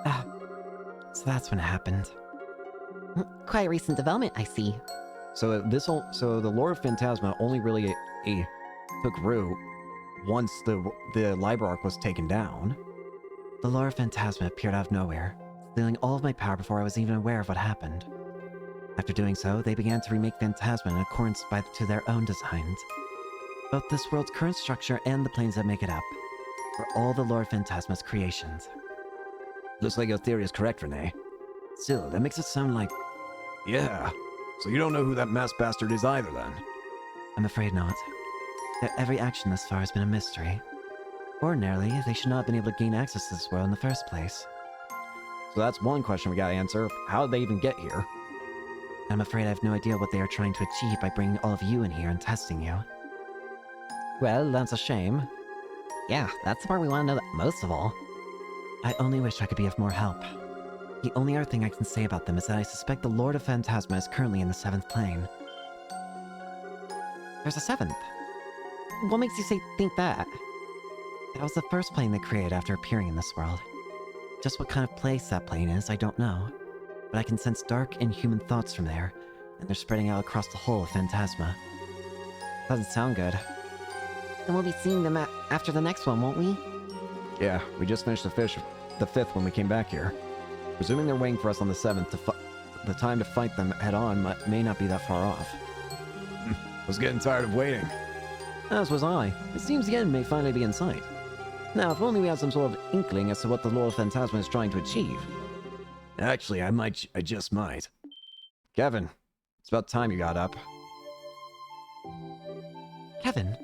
So that's when it happened. Quite a recent development, I see. So the lore of Phantasma only really took root once the Liber-Arc was taken down. The Lord of Phantasma appeared out of nowhere, stealing all of my power before I was even aware of what happened. After doing so, they began to remake Phantasma in accordance to their own designs. Both this world's current structure and the planes that make it up were all the Lord of Phantasma's creations. Looks like your theory is correct, Renee. Still, that makes it sound like... Yeah. So you don't know who that masked bastard is either, then? I'm afraid not. Their every action thus far has been a mystery. Ordinarily, they should not have been able to gain access to this world in the first place. So that's one question we gotta answer. How did they even get here? I'm afraid I have no idea what they are trying to achieve by bringing all of you in here and testing you. Well, that's a shame. Yeah, that's the part we want to know most of all. I only wish I could be of more help. The only other thing I can say about them is that I suspect the Lord of Phantasma is currently in the 7th plane. There's a 7th? What makes you think that? That was the first plane they created after appearing in this world. Just what kind of place that plane is, I don't know. But I can sense dark, inhuman thoughts from there, and they're spreading out across the whole of Phantasma. Doesn't sound good. Then we'll be seeing them after the next one, won't we? Yeah, we just finished the 5th when we came back here. Presuming they're waiting for us on the 7th, the time to fight them head-on may not be that far off. Was getting tired of waiting. As was I. It seems the end may finally be in sight. Now, if only we had some sort of inkling as to what the Lord of Phantasma is trying to achieve. Actually, I just might. Kevin, it's about time you got up. Kevin,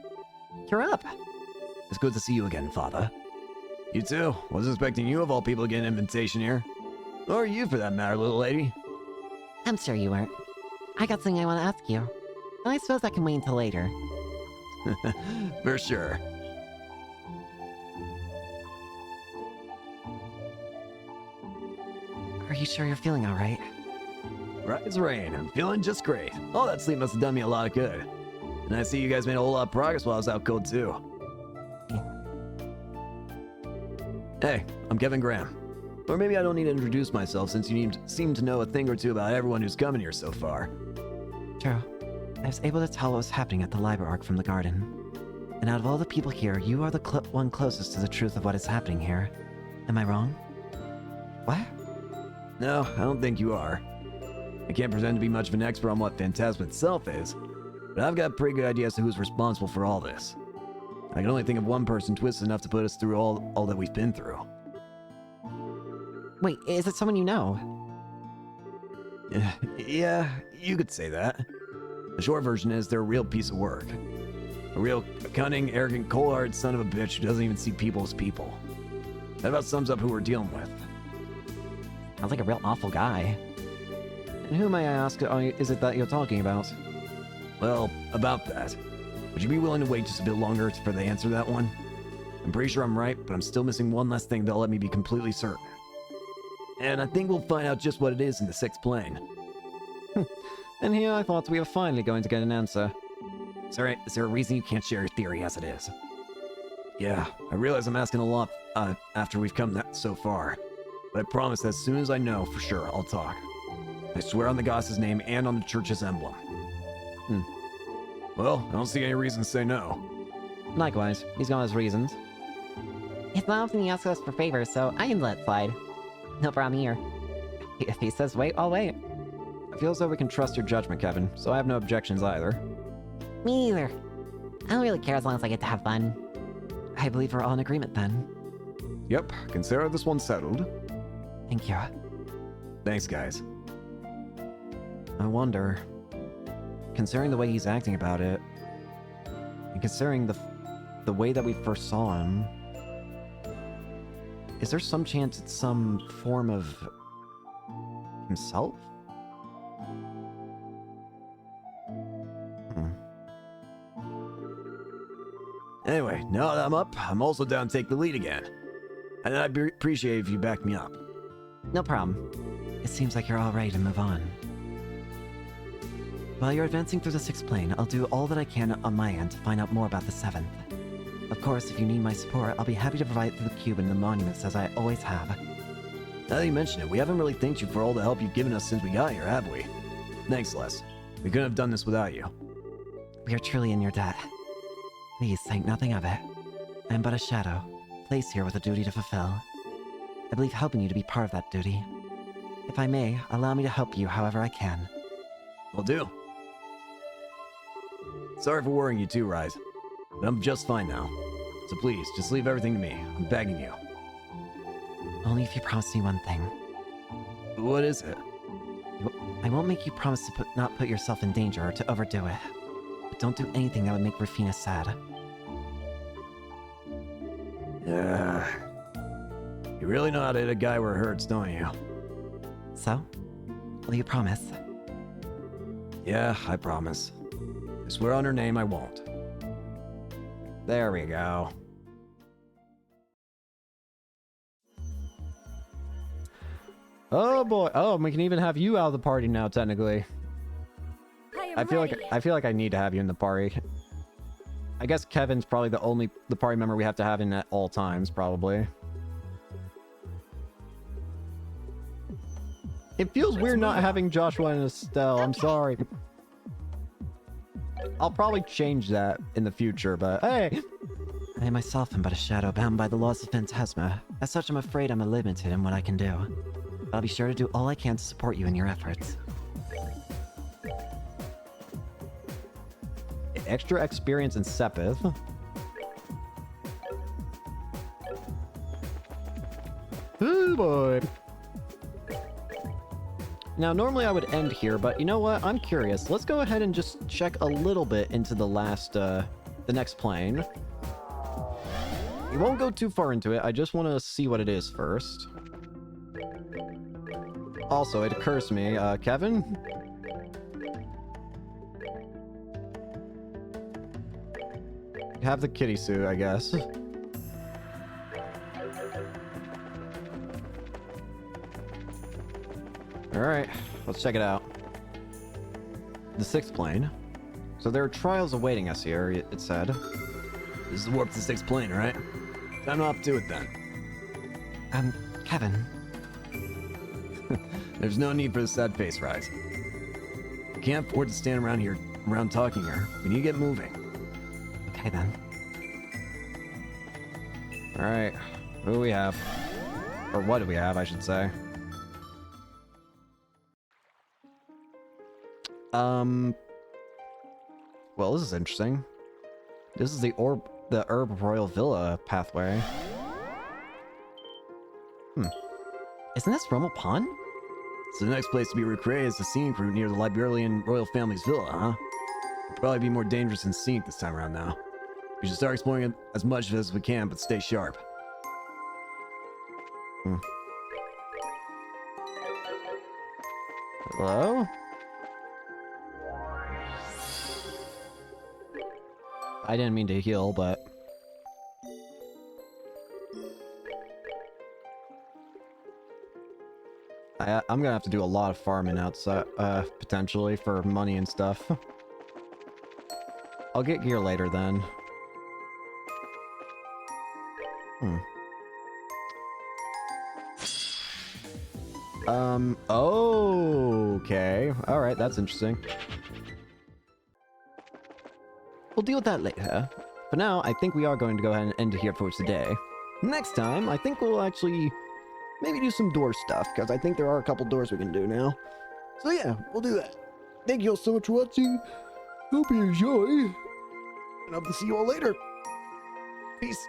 you're up. It's good to see you again, Father. You too. Wasn't expecting you of all people to get an invitation here. Or you, for that matter, little lady. I'm sure you weren't. I got something I want to ask you. And I suppose that can wait until later. For sure. Are you sure you're feeling alright? Right as rain. I'm feeling just great. All that sleep must have done me a lot of good. And I see you guys made a whole lot of progress while I was out cold, too. Hey, I'm Kevin Graham. Or maybe I don't need to introduce myself since you seem to know a thing or two about everyone who's coming here so far. True. I was able to tell what was happening at the library from the garden. And out of all the people here, you are the one closest to the truth of what is happening here. Am I wrong? What? No, I don't think you are. I can't pretend to be much of an expert on what Phantasma itself is, but I've got a pretty good idea as to who's responsible for all this. I can only think of one person twisted enough to put us through all that we've been through. Wait, is it someone you know? Yeah, you could say that. The short version is they're a real piece of work. A real cunning, arrogant, cold-hearted son of a bitch who doesn't even see people as people. That about sums up who we're dealing with. Sounds like a real awful guy. And who, may I ask, is it that you're talking about? Well, about that. Would you be willing to wait just a bit longer for the answer to that one? I'm pretty sure I'm right, but I'm still missing one last thing that'll let me be completely certain. And I think we'll find out just what it is in the 6th plane. And here I thought we were finally going to get an answer. Is there a reason you can't share your theory as it is? Yeah, I realize I'm asking a lot after we've come so far. But I promise that as soon as I know for sure, I'll talk. I swear on the goddess's name and on the church's emblem. Well, I don't see any reason to say no. Likewise, he's got his reasons. It's not often he asks us for favors, so I can let it slide. No problem here. If he says wait, I'll wait. I feel as though we can trust your judgment, Kevin, so I have no objections either. Me either. I don't really care as long as I get to have fun. I believe we're all in agreement then. Yep, consider this one settled. Thank you. Thanks, guys. I wonder, considering the way he's acting about it, and considering the way that we first saw him, is there some chance it's some form of himself? Anyway, now that I'm up, I'm also down to take the lead again. And I'd appreciate if you back me up. No problem. It seems like you're all ready to move on. While you're advancing through the 6th plane, I'll do all that I can on my end to find out more about the 7th. Of course, if you need my support, I'll be happy to provide it through the cube and the monuments as I always have. Now that you mention it, we haven't really thanked you for all the help you've given us since we got here, have we? Thanks, Les. We couldn't have done this without you. We are truly in your debt. Please think nothing of it. I am but a shadow, placed here with a duty to fulfill. I believe helping you to be part of that duty. If I may, allow me to help you however I can. Will do. Sorry for worrying you too, Rise. But I'm just fine now. So please, just leave everything to me. I'm begging you. Only if you promise me one thing. What is it? I won't make you promise to not put yourself in danger or to overdo it. But don't do anything that would make Rufina sad. You really know how to hit a guy where it hurts, don't you? So? Will you promise? Yeah, I promise. I swear on her name I won't. There we go. Oh boy. Oh, we can even have you out of the party now, technically. I am ready. I feel like I need to have you in the party. I guess Kevin's probably the party member we have to have in at all times, probably. It feels weird not having Joshua and Estelle. I'm sorry. I'll probably change that in the future, but hey. I myself am but a shadow bound by the laws of Phantasma. As such, I'm afraid I'm limited in what I can do. But I'll be sure to do all I can to support you in your efforts. Extra experience in Sepith. Oh boy. Now, normally I would end here, but you know what? I'm curious. Let's go ahead and just check a little bit into the next plane. We won't go too far into it. I just want to see what it is first. Also, it occurs to me, Kevin? Have the kitty suit, I guess. Alright, let's check it out. The 6th plane. So there are trials awaiting us here, it said. This is the warp to the 6th plane, right? Time to hop to it then. Kevin. There's no need for the sad face, Rise. We can't afford to stand around talking here. We need to get moving. Okay then. Alright, who do we have? Or what do we have, I should say. Well, this is interesting. This is the Herb Royal Villa pathway. Isn't this Rommel Pond? So the next place to be recreated is the scenic route near the Liberian royal family's villa, huh? It'll probably be more dangerous than scenic this time around now. We should start exploring it as much as we can, but stay sharp. Hello? I didn't mean to heal, but... I'm gonna have to do a lot of farming outside, potentially, for money and stuff. I'll get gear later then. Okay. Alright, that's interesting. We'll deal with that later. For now, I think we are going to go ahead and end it here for today. Next time, I think we'll actually maybe do some door stuff, because I think there are a couple doors we can do now. So yeah, we'll do that. Thank you all so much for watching. Hope you enjoy. And hope to see you all later. Peace.